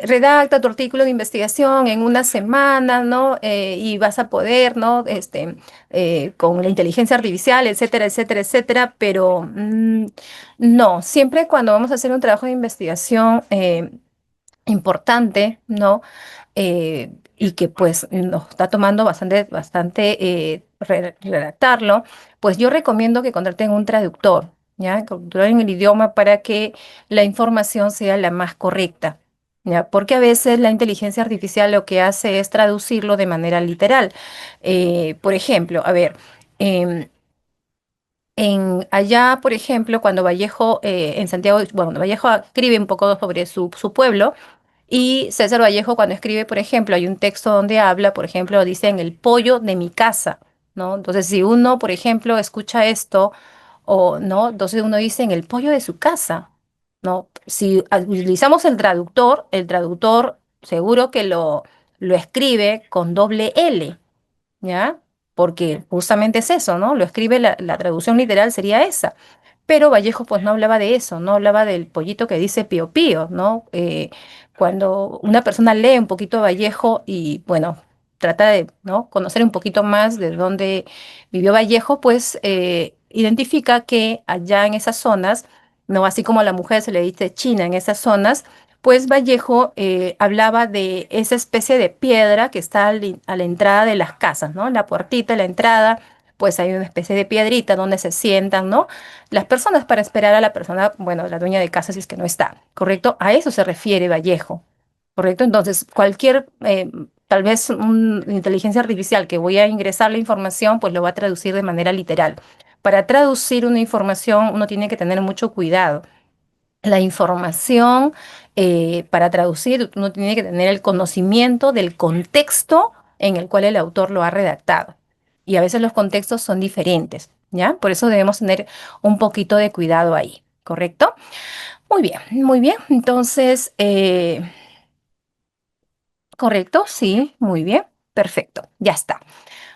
redacta tu artículo de investigación en una semana, ¿no? Y vas a poder, ¿no? Con la inteligencia artificial, etcétera, etcétera, etcétera. Pero no, siempre cuando vamos a hacer un trabajo de investigación importante, ¿no? Y que pues nos está tomando bastante redactarlo, pues yo recomiendo que contraten un traductor, ¿ya? Traductor en el idioma para que la información sea la más correcta, ¿ya? Porque a veces la inteligencia artificial lo que hace es traducirlo de manera literal. Por ejemplo, a ver, em, allá, por ejemplo, cuando Vallejo, en Santiago, bueno, Vallejo escribe un poco sobre su pueblo, y César Vallejo cuando escribe, por ejemplo, hay un texto donde habla, por ejemplo, dice en el pollo de mi casa, ¿no? Entonces, si uno, por ejemplo, escucha esto, o no, entonces uno dice en el pollo de su casa, ¿no? Si utilizamos el traductor seguro que lo escribe con doble L, ¿ya? Porque justamente es eso, ¿no? Lo escribe, la traducción literal sería esa. Pero Vallejo pues no hablaba de eso, no hablaba del pollito que dice pío pío, ¿no? Cuando una persona lee un poquito de Vallejo y bueno, trata de, ¿no? conocer un poquito más de dónde vivió Vallejo, pues identifica que allá en esas zonas, ¿no? Así como a la mujer se le dice China en esas zonas, pues Vallejo hablaba de esa especie de piedra que está a la entrada de las casas, ¿no? La puertita, la entrada, pues hay una especie de piedrita donde se sientan, ¿no? Las personas para esperar a la persona, bueno, la dueña de casa si es que no está, ¿correcto? A eso se refiere Vallejo, ¿correcto? Entonces, cualquier, tal vez una inteligencia artificial que voy a ingresar la información, pues lo va a traducir de manera literal. Para traducir una información, uno tiene que tener mucho cuidado. La información, para traducir, uno tiene que tener el conocimiento del contexto en el cual el autor lo ha redactado. Y a veces los contextos son diferentes, ¿ya? Por eso debemos tener un poquito de cuidado ahí, ¿correcto? Muy bien, muy bien. Entonces, correcto, sí, muy bien, perfecto, ya está.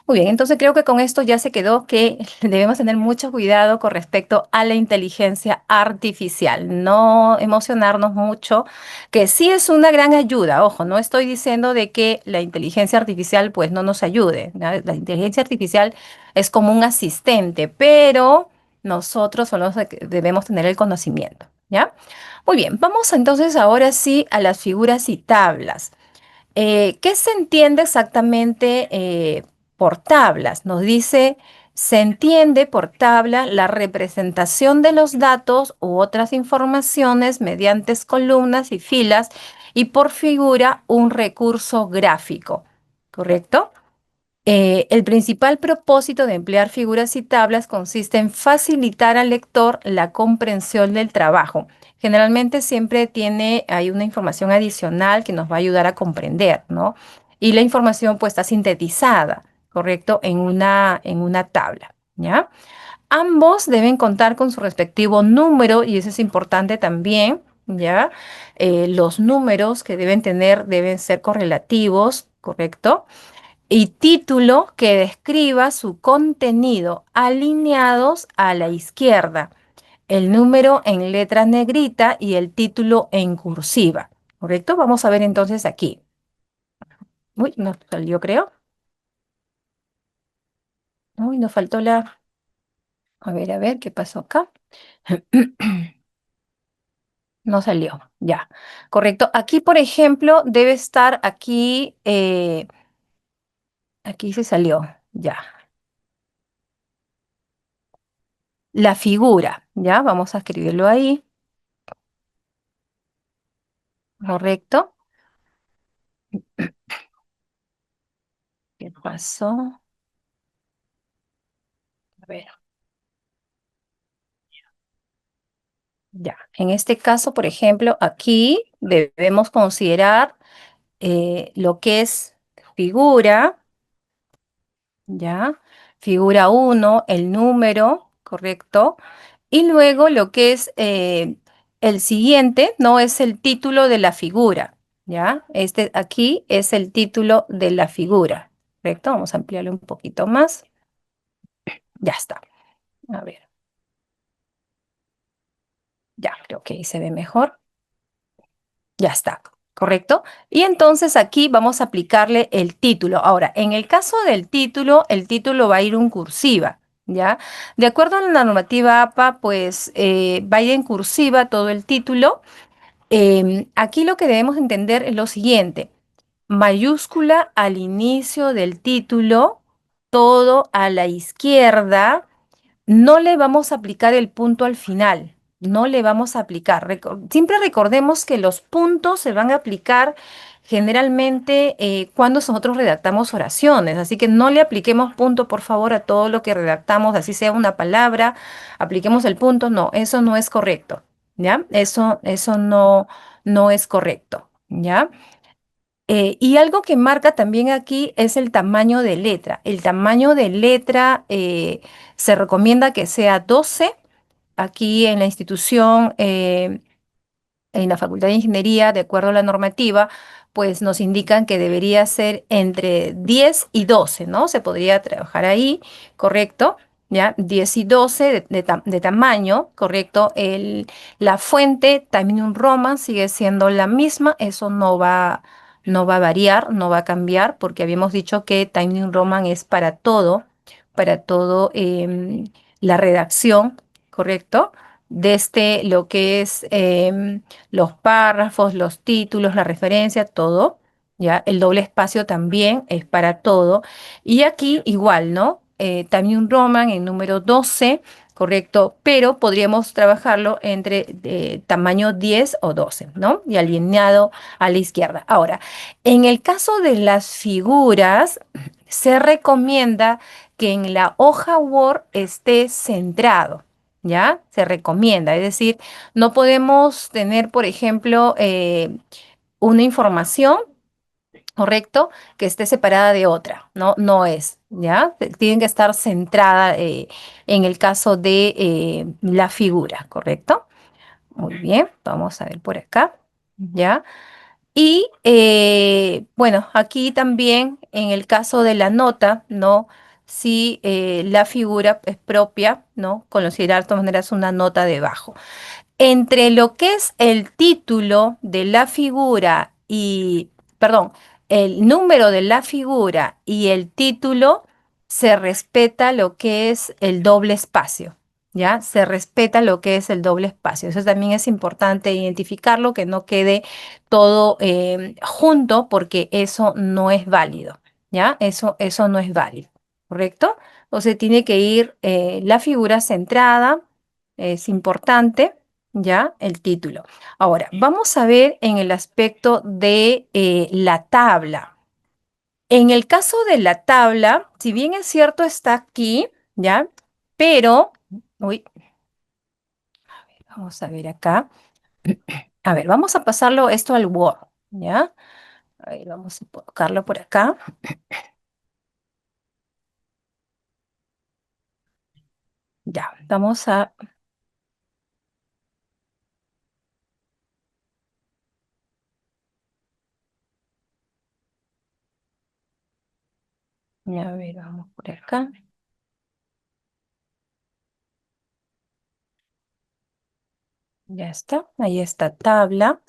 Muy bien, entonces creo que con esto ya se quedó que debemos tener mucho cuidado con respecto a la inteligencia artificial, no emocionarnos mucho, que sí es una gran ayuda. Ojo, no estoy diciendo de que la inteligencia artificial pues no nos ayude, ¿no? La inteligencia artificial es como un asistente, pero nosotros son los que debemos tener el conocimiento, ¿ya? Muy bien, vamos entonces ahora sí a las figuras y tablas. ¿Qué se entiende exactamente por tablas? Nos dice, se entiende por tabla la representación de los datos u otras informaciones mediante columnas y filas y por figura un recurso gráfico, ¿correcto? El principal propósito de emplear figuras y tablas consiste en facilitar al lector la comprensión del trabajo. Generalmente siempre hay una información adicional que nos va a ayudar a comprender, ¿no? Y la información pues está sintetizada, ¿correcto? En una tabla, ¿ya? Ambos deben contar con su respectivo número y eso es importante también, ¿ya? Los números que deben tener deben ser correlativos, ¿correcto? Y título que describa su contenido alineados a la izquierda, el número en letra negrita y el título en cursiva, ¿correcto? Vamos a ver entonces aquí. Uy, nos salió, creo. Uy, nos faltó a ver, ¿qué pasó acá? No salió, ya. Correcto. Aquí, por ejemplo, debe estar aquí, aquí se salió, ya. La figura, ya. Vamos a escribirlo ahí. Correcto. ¿Qué pasó? A ver, ya. En este caso, por ejemplo, aquí debemos considerar lo que es figura, ya. Figura uno, el número, correcto. Y luego lo que es el siguiente, no es el título de la figura, ¿ya? Este aquí es el título de la figura, ¿correcto? Vamos a ampliarlo un poquito más. Ya está. A ver, ya, creo que ahí se ve mejor. Ya está, ¿correcto? Y entonces aquí vamos a aplicarle el título. Ahora, en el caso del título, el título va a ir en cursiva, ¿ya? De acuerdo a la normativa APA, pues va a ir en cursiva todo el título. Aquí lo que debemos entender es lo siguiente. Mayúscula al inicio del título, todo a la izquierda, no le vamos a aplicar el punto al final, no le vamos a aplicar. Siempre recordemos que los puntos se van a aplicar generalmente cuando nosotros redactamos oraciones, así que no le apliquemos punto, por favor, a todo lo que redactamos, así sea una palabra, apliquemos el punto, no, eso no es correcto, ¿ya? Eso no es correcto, ¿ya? Y algo que marca también aquí es el tamaño de letra. El tamaño de letra se recomienda que sea 12. Aquí en la institución, en la Facultad de Ingeniería, de acuerdo a la normativa, pues nos indican que debería ser entre 10 y 12, ¿no? Se podría trabajar ahí, ¿correcto? ¿Ya? 10 y 12 de tamaño, ¿correcto? La fuente, Time New Roman, sigue siendo la misma, eso no va a variar, no va a cambiar, porque habíamos dicho que Time New Roman es para todo la redacción, ¿correcto? Desde lo que es los párrafos, los títulos, la referencia, todo, ¿ya? El doble espacio también es para todo. Y aquí igual, ¿no? También un Roman en número 12, correcto, pero podríamos trabajarlo entre tamaño 10 o 12, ¿no? Y alineado a la izquierda. Ahora, en el caso de las figuras, se recomienda que en la hoja Word esté centrado. ¿Ya? Se recomienda, es decir, no podemos tener, por ejemplo, una información, ¿correcto? Que esté separada de otra, ¿no? No es, ¿ya? Tienen que estar centrada en el caso de la figura, ¿correcto? Muy bien, vamos a ver por acá, ¿ya? Y bueno, aquí también en el caso de la nota, ¿no? Si la figura es propia, ¿no? Considerar de todas maneras una nota debajo. Entre lo que es el título de la figura y, perdón, el número de la figura y el título, se respeta lo que es el doble espacio, ¿ya? Se respeta lo que es el doble espacio. Eso también es importante identificarlo, que no quede todo junto, porque eso no es válido, ¿ya? Eso no es válido, ¿correcto? Entonces tiene que ir la figura centrada, es importante. ¿Ya? El título. Ahora, vamos a ver en el aspecto de la tabla. En el caso de la tabla, si bien es cierto, está aquí, ¿ya? Pero, uy, vamos a ver acá. A ver, vamos a pasarlo esto al Word, ¿ya? A ver, vamos a colocarlo por acá. Ya, a ver, vamos por acá. Ya está, ahí está tabla.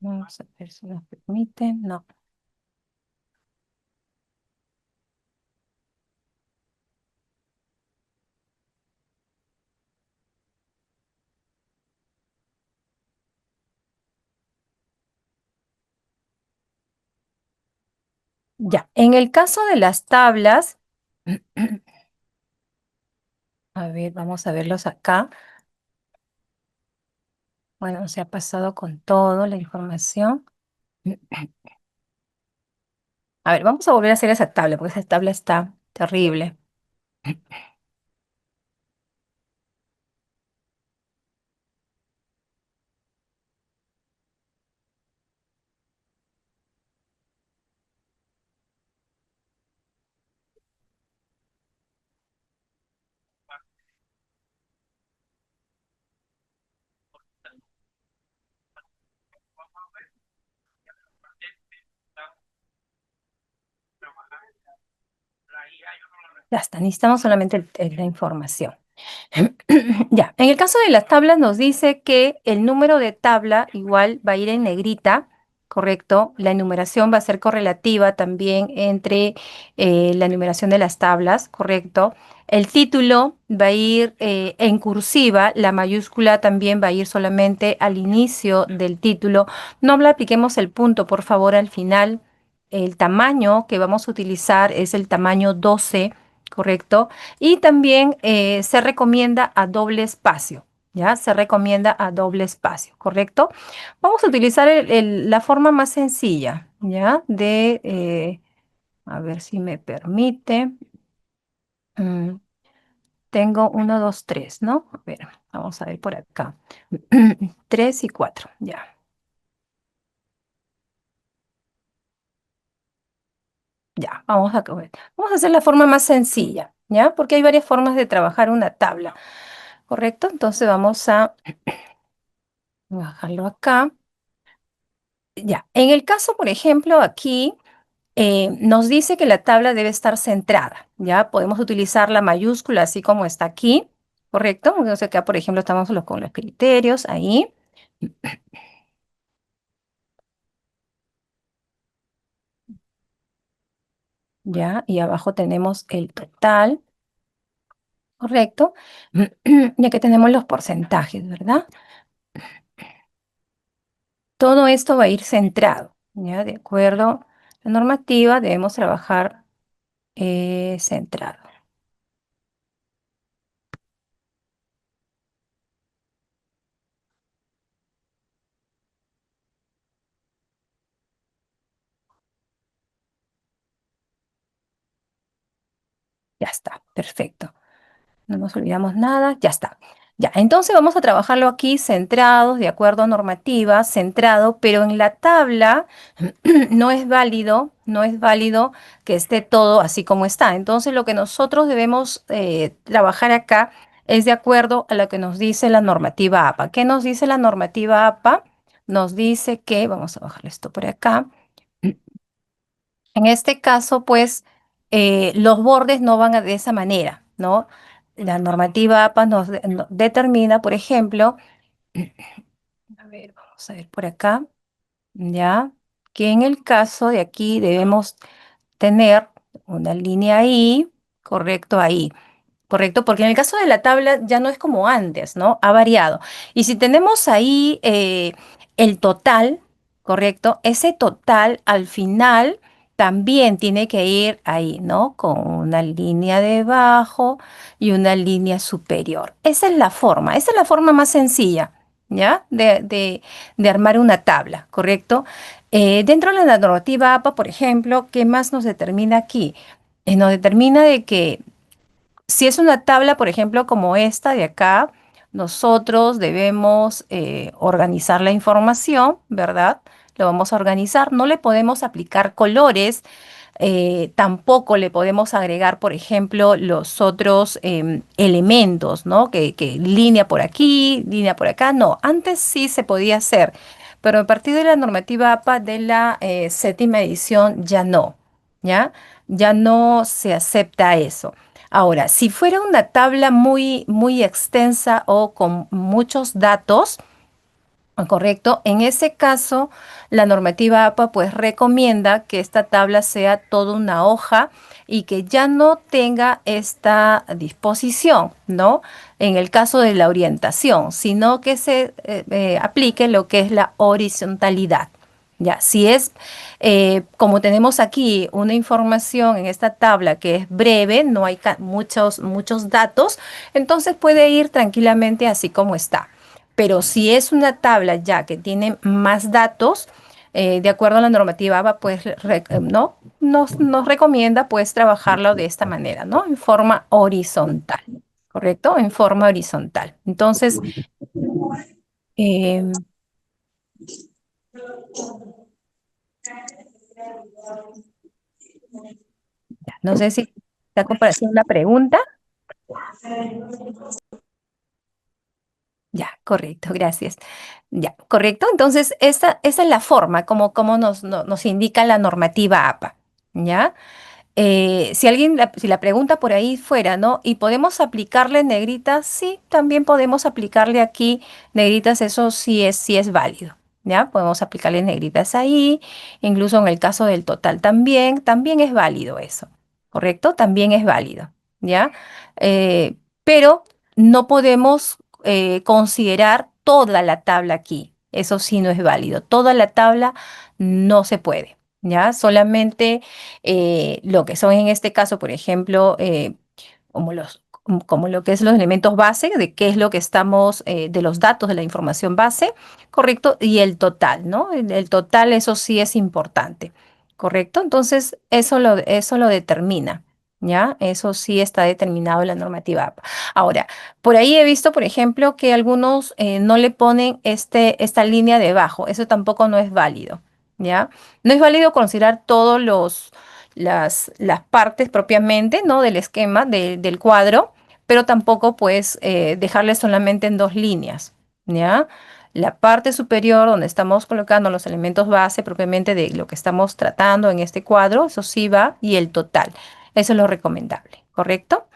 Vamos a ver si nos permite. No. Ya, en el caso de las tablas, a ver, vamos a verlos acá. Bueno, se ha pasado con todo la información. A ver, vamos a volver a hacer esa tabla, porque esa tabla está terrible. Ya está, necesitamos solamente la información. Ya, en el caso de las tablas nos dice que el número de tabla igual va a ir en negrita, ¿correcto? La enumeración va a ser correlativa también entre la enumeración de las tablas, ¿correcto? El título va a ir en cursiva, la mayúscula también va a ir solamente al inicio del título. No le apliquemos el punto, por favor, al final. El tamaño que vamos a utilizar es el tamaño 12, ¿correcto? Y también se recomienda a doble espacio, ¿ya? Se recomienda a doble espacio, ¿correcto? Vamos a utilizar la forma más sencilla, ¿ya? A ver si me permite. Mm, tengo uno, 2, 3, ¿no? A ver, vamos a ver por acá. 3 y 4, ya. Ya, vamos a hacer la forma más sencilla, ¿ya? Porque hay varias formas de trabajar una tabla, ¿correcto? Entonces vamos a bajarlo acá. Ya, en el caso, por ejemplo, aquí nos dice que la tabla debe estar centrada, ¿ya? Podemos utilizar la mayúscula así como está aquí, ¿correcto? Entonces acá, por ejemplo, estamos con los criterios ahí, ¿ya? Y abajo tenemos el total, ¿correcto? Ya que tenemos los porcentajes, ¿verdad? Todo esto va a ir centrado, ¿ya? De acuerdo a la normativa, debemos trabajar centrado. Ya está, perfecto. No nos olvidamos nada, ya está. Ya, entonces vamos a trabajarlo aquí centrados, de acuerdo a normativa, centrado, pero en la tabla no es válido que esté todo así como está. Entonces lo que nosotros debemos trabajar acá es de acuerdo a lo que nos dice la normativa APA. ¿Qué nos dice la normativa APA? Nos dice que, vamos a bajar esto por acá. En este caso, pues, los bordes no van de esa manera, ¿no? La normativa APA nos determina, por ejemplo, a ver, vamos a ver por acá, ya, que en el caso de aquí debemos tener una línea ahí, correcto, ahí. Correcto, porque en el caso de la tabla ya no es como antes, ¿no? Ha variado. Y si tenemos ahí el total, correcto, ese total al final también tiene que ir ahí, ¿no? Con una línea debajo y una línea superior. Esa es la forma más sencilla, ¿ya? De armar una tabla, ¿correcto? Dentro de la normativa APA, por ejemplo, ¿qué más nos determina aquí? Nos determina de que si es una tabla, por ejemplo, como esta de acá, nosotros debemos organizar la información, ¿verdad? Lo vamos a organizar. No le podemos aplicar colores, tampoco le podemos agregar, por ejemplo, los otros elementos, ¿no? Que línea por aquí, línea por acá. No, antes sí se podía hacer, pero a partir de la normativa APA de la séptima edición ya no, ¿ya? Ya no se acepta eso. Ahora, si fuera una tabla muy, muy extensa o con muchos datos, correcto, en ese caso, la normativa APA pues recomienda que esta tabla sea toda una hoja y que ya no tenga esta disposición, ¿no? En el caso de la orientación, sino que se aplique lo que es la horizontalidad. Ya, si es, como tenemos aquí una información en esta tabla que es breve, no hay muchos datos, entonces puede ir tranquilamente así como está. Pero si es una tabla ya que tiene más datos, de acuerdo a la normativa ABA, pues no, nos recomienda pues trabajarlo de esta manera, ¿no? En forma horizontal, ¿correcto? En forma horizontal. Entonces, em, no sé si está haciendo una pregunta. Ya, correcto, gracias. Ya, correcto. Entonces, esta es la forma como nos indica la normativa APA. ¿Ya? Si la pregunta por ahí fuera, ¿no? ¿Y podemos aplicarle negritas? Sí, también podemos aplicarle aquí negritas, eso sí es válido. ¿Ya? Podemos aplicarle negritas ahí, incluso en el caso del total también es válido eso. ¿Correcto? También es válido. ¿Ya? Pero no podemos considerar toda la tabla aquí. Eso sí no es válido. Toda la tabla no se puede. ¿Ya? Solamente lo que son en este caso, por ejemplo, como lo que es los elementos base, de qué es lo que estamos, de los datos de la información base, correcto, y el total, ¿no? El total, eso sí es importante, correcto. Entonces, eso lo determina. ¿Ya? Eso sí está determinado en la normativa APA. Ahora, por ahí he visto, por ejemplo, que algunos no le ponen esta línea debajo. Eso tampoco no es válido. ¿Ya? No es válido considerar todos las partes propiamente, ¿no? Del esquema, del cuadro, pero tampoco pues dejarle solamente en dos líneas, ¿ya? La parte superior donde estamos colocando los elementos base propiamente de lo que estamos tratando en este cuadro, eso sí va, y el total. Eso es lo recomendable, ¿correcto?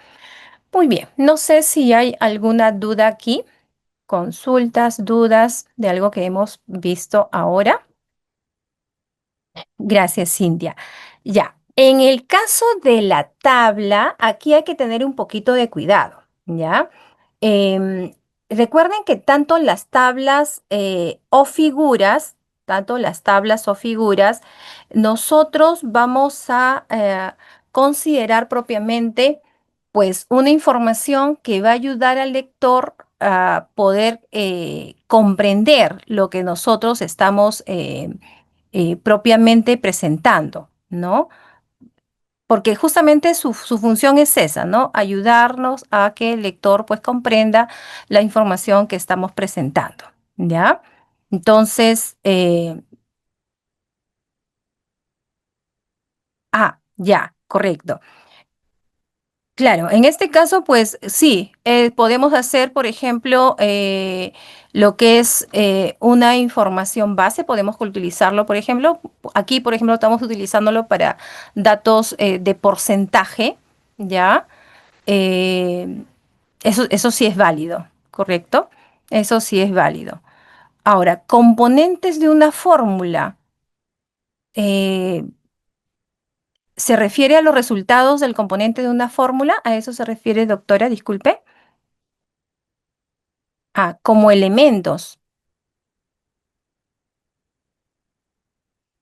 Muy bien, no sé si hay alguna duda aquí, consultas, dudas de algo que hemos visto ahora. Gracias, Cintia. Ya, en el caso de la tabla, aquí hay que tener un poquito de cuidado, ¿ya? Em, Recuerden que tanto las tablas o figuras, nosotros vamos a considerar propiamente, pues, una información que va a ayudar al lector a poder comprender lo que nosotros estamos propiamente presentando, ¿no? Porque justamente su función es esa, ¿no? Ayudarnos a que el lector pues comprenda la información que estamos presentando, ¿ya? Entonces, ya, correcto. Claro, en este caso, pues sí, podemos hacer, por ejemplo, lo que es una información base, podemos utilizarlo, por ejemplo, aquí, por ejemplo, estamos utilizándolo para datos de porcentaje, ¿ya? Eh, eso sí es válido, ¿correcto? Eso sí es válido. Ahora, componentes de una fórmula. eh, ¿Se refiere a los resultados del componente de una fórmula? ¿A eso se refiere, doctora? Disculpe. Como elementos.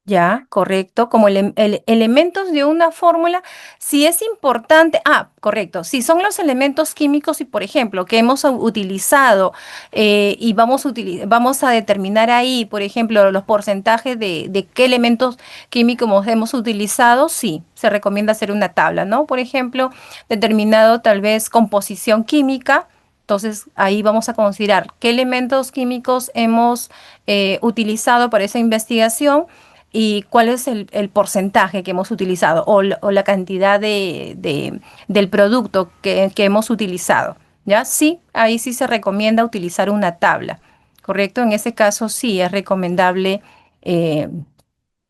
Ya, correcto. Como elementos de una fórmula, si es importante, correcto, si son los elementos químicos y, por ejemplo, que hemos utilizado y vamos a determinar ahí, por ejemplo, los porcentajes de qué elementos químicos hemos utilizado, sí, se recomienda hacer una tabla, ¿no? Por ejemplo, determinado tal vez composición química. Entonces, ahí vamos a considerar qué elementos químicos hemos utilizado para esa investigación y cuál es el porcentaje que hemos utilizado o la cantidad del producto que hemos utilizado. ¿Ya? Sí, ahí sí se recomienda utilizar una tabla, ¿correcto? En ese caso sí es recomendable eh,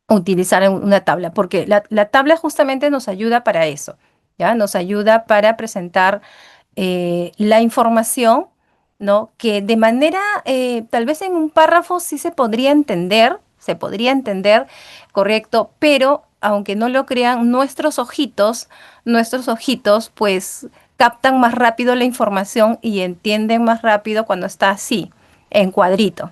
utilizar una tabla, porque la tabla justamente nos ayuda para eso, ¿ya? Nos ayuda para presentar la información, ¿no? Que de manera, tal vez en un párrafo sí se podría entender, correcto, pero aunque no lo crean, nuestros ojitos, pues captan más rápido la información y entienden más rápido cuando está así, en cuadrito.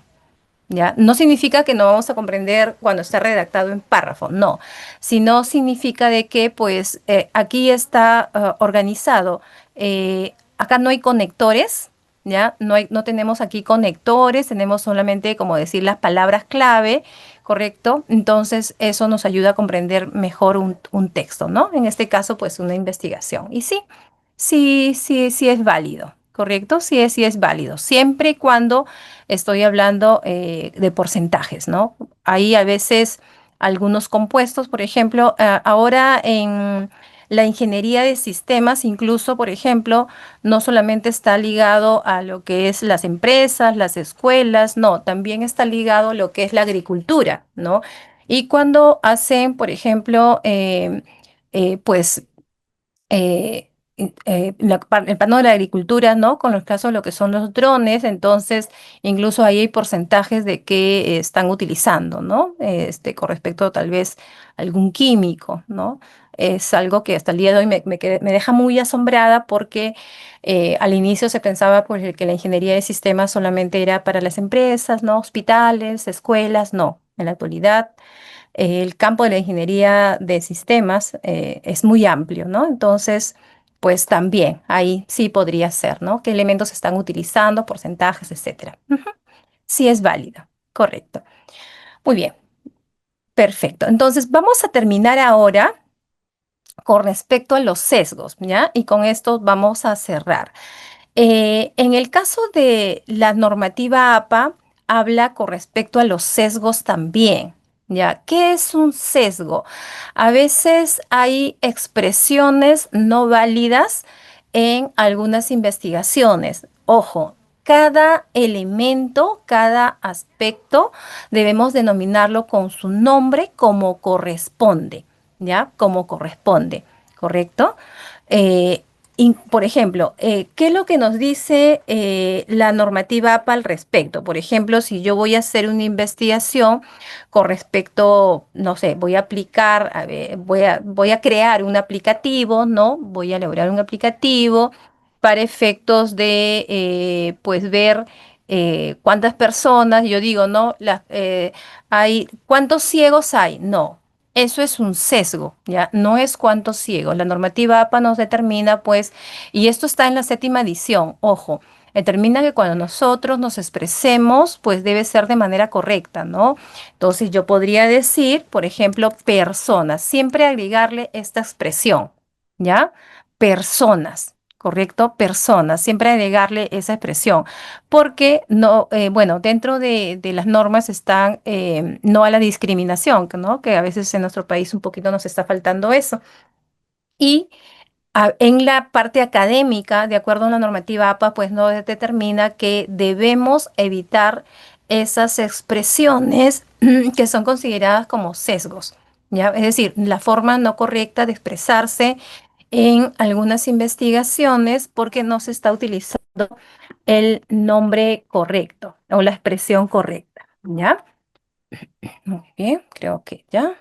¿ya? No significa que no vamos a comprender cuando está redactado en párrafo, no, sino significa de que pues aquí está organizado, acá no hay conectores, ¿ya? No tenemos aquí conectores, tenemos solamente como decir las palabras clave, ¿correcto? Entonces eso nos ayuda a comprender mejor un texto, ¿no? En este caso pues una investigación. Y sí, sí es válido. ¿Correcto? Sí es válido, siempre y cuando estoy hablando de porcentajes, ¿no? Hay a veces algunos compuestos, por ejemplo, ahora en la ingeniería de sistemas, incluso, por ejemplo, no solamente está ligado a lo que es las empresas, las escuelas, no, también está ligado a lo que es la agricultura, ¿no? Y cuando hacen, por ejemplo, pues el plano de la agricultura, ¿no? Con los casos de lo que son los drones, entonces incluso ahí hay porcentajes de qué están utilizando, ¿no? Con respecto tal vez a algún químico, ¿no? Es algo que hasta el día de hoy me deja muy asombrada porque al inicio se pensaba pues, que la ingeniería de sistemas solamente era para las empresas, ¿no? Hospitales, escuelas, no. En la actualidad el campo de la ingeniería de sistemas es muy amplio, ¿no? Entonces, pues también ahí sí podría ser, ¿no? ¿Qué elementos se están utilizando, porcentajes, etcétera? Ujú. Sí es válido, correcto. Muy bien, perfecto. Entonces, vamos a terminar ahora con respecto a los sesgos, ¿ya? Y con esto vamos a cerrar. En el caso de la normativa APA, habla con respecto a los sesgos también. ¿Ya? ¿Qué es un sesgo? A veces hay expresiones no válidas en algunas investigaciones. Ojo, cada elemento, cada aspecto debemos denominarlo con su nombre como corresponde, ¿ya? Como corresponde, ¿correcto? Eh, por ejemplo, ¿qué es lo que nos dice la normativa APA al respecto? Por ejemplo, si yo voy a hacer una investigación con respecto, no sé, voy a aplicar, a ver, voy a crear un aplicativo, ¿no? Voy a elaborar un aplicativo para efectos de, pues, ver cuántas personas, yo digo, ¿no? ¿Cuántos ciegos hay? No. Eso es un sesgo, ¿ya? No es cuántos ciegos. La normativa APA nos determina, pues, y esto está en la séptima edición, ojo, determina que cuando nosotros nos expresemos, pues debe ser de manera correcta, ¿no? Entonces yo podría decir, por ejemplo, personas, siempre agregarle esta expresión, ¿ya? Personas, ¿correcto? Personas, siempre agregarle esa expresión porque no, bueno, dentro de las normas están no a la discriminación, ¿no? Que a veces en nuestro país un poquito nos está faltando eso. Y en la parte académica, de acuerdo a la normativa APA, pues no determina que debemos evitar esas expresiones que son consideradas como sesgos, ¿ya? Es decir, la forma no correcta de expresarse en algunas investigaciones porque no se está utilizando el nombre correcto o la expresión correcta, ¿ya? Muy bien, creo que ya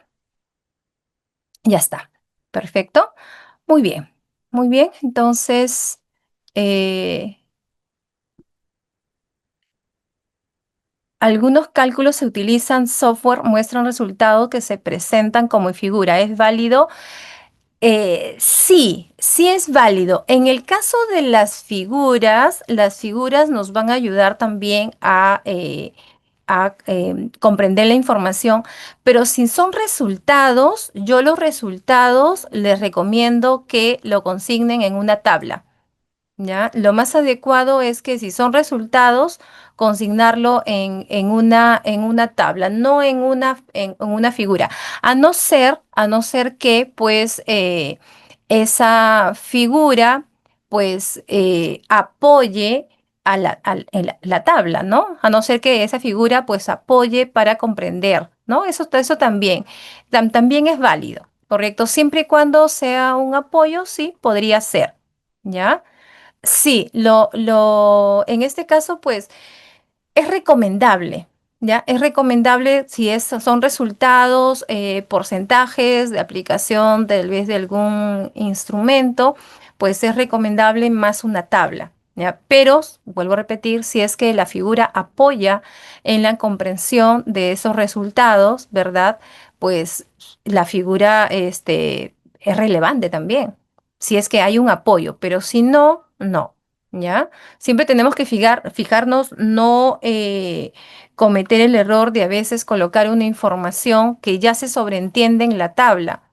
está. Perfecto. Muy bien, muy bien. Entonces, eh, algunos cálculos se utilizan software, muestran resultados que se presentan como figura. ¿Es válido? Sí es válido. En el caso de las figuras nos van a ayudar también a comprender la información, pero si son resultados, yo los resultados les recomiendo que lo consignen en una tabla. ¿Ya? Lo más adecuado es que si son resultados, consignarlo en una tabla, no en una figura. A no ser que pues esa figura pues apoye la tabla, ¿no? A no ser que esa figura pues apoye para comprender, ¿no? Eso también, también es válido, ¿correcto? Siempre y cuando sea un apoyo, sí, podría ser, ¿ya? Sí, en este caso, pues es recomendable, ¿ya? Es recomendable si son resultados, porcentajes de aplicación tal vez de algún instrumento, pues es recomendable más una tabla, ¿ya? Pero, vuelvo a repetir, si es que la figura apoya en la comprensión de esos resultados, ¿verdad? Pues la figura es relevante también, si es que hay un apoyo, pero si no, no, ¿ya? Siempre tenemos que fijarnos, no cometer el error de a veces colocar una información que ya se sobreentiende en la tabla.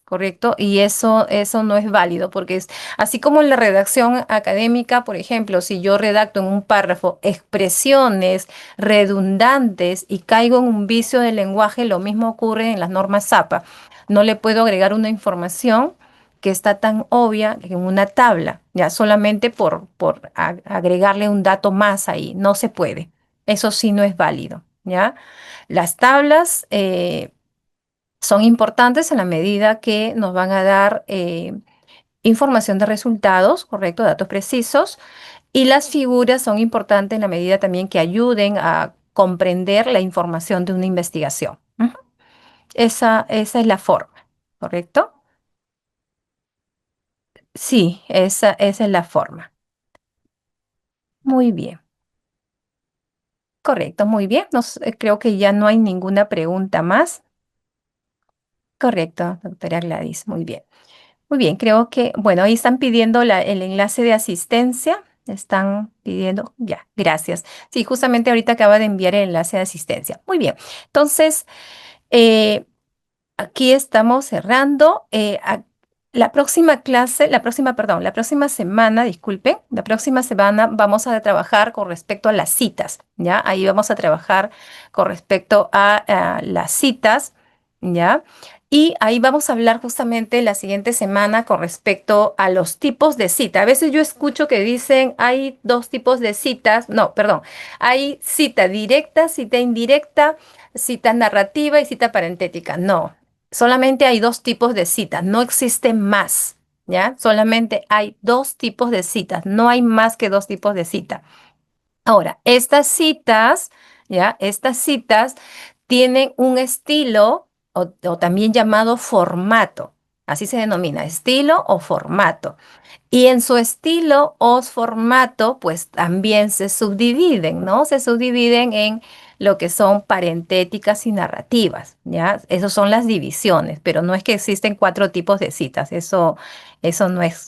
¿Correcto? Y eso no es válido, porque es así como en la redacción académica, por ejemplo, si yo redacto en un párrafo expresiones redundantes y caigo en un vicio del lenguaje, lo mismo ocurre en las normas ZAPA. No le puedo agregar una información que está tan obvia en una tabla, ya solamente por agregarle un dato más ahí. No se puede. Eso sí no es válido, ¿ya? Las tablas, son importantes en la medida que nos van a dar información de resultados, correcto, datos precisos, y las figuras son importantes en la medida también que ayuden a comprender la información de una investigación. Ujú. Esa es la forma, ¿correcto? Sí, esa es la forma. Muy bien, correcto, muy bien. Creo que ya no hay ninguna pregunta más. Correcto, doctora Gladys, muy bien. Muy bien, creo que, bueno, ahí están pidiendo el enlace de asistencia. Están pidiendo, ya, gracias. Sí, justamente ahorita acaba de enviar el enlace de asistencia. Muy bien. Entonces, eh, aquí estamos cerrando. La próxima clase, perdón, la próxima semana, disculpe, la próxima semana vamos a trabajar con respecto a las citas, ¿ya? Ahí vamos a trabajar con respecto a las citas, ¿ya? Y ahí vamos a hablar justamente la siguiente semana con respecto a los tipos de cita. A veces yo escucho que dicen hay dos tipos de citas, no, perdón, hay cita directa, cita indirecta, cita narrativa y cita parentética. No, solamente hay dos tipos de citas, no existen más, ¿ya? Solamente hay dos tipos de citas, no hay más que dos tipos de citas. Ahora, estas citas, ¿ya? Estas citas tienen un estilo o también llamado formato, así se denomina, estilo o formato. Y en su estilo o formato, pues también se subdividen, ¿no? Se subdividen en lo que son parentéticas y narrativas, ¿ya? Esas son las divisiones, pero no es que existen cuatro tipos de citas, eso no es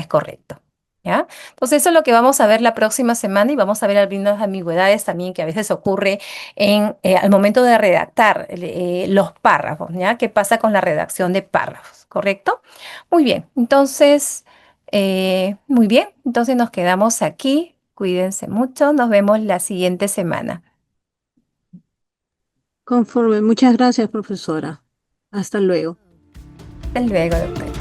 correcto, ¿ya? Entonces eso es lo que vamos a ver la próxima semana y vamos a ver algunas ambigüedades también que a veces ocurre al momento de redactar los párrafos, ¿ya? ¿Qué pasa con la redacción de párrafos? ¿Correcto? Muy bien, entonces... muy bien, entonces nos quedamos aquí. Cuídense mucho. Nos vemos la siguiente semana. Conforme. Muchas gracias, profesora. Hasta luego. Hasta luego, doctora.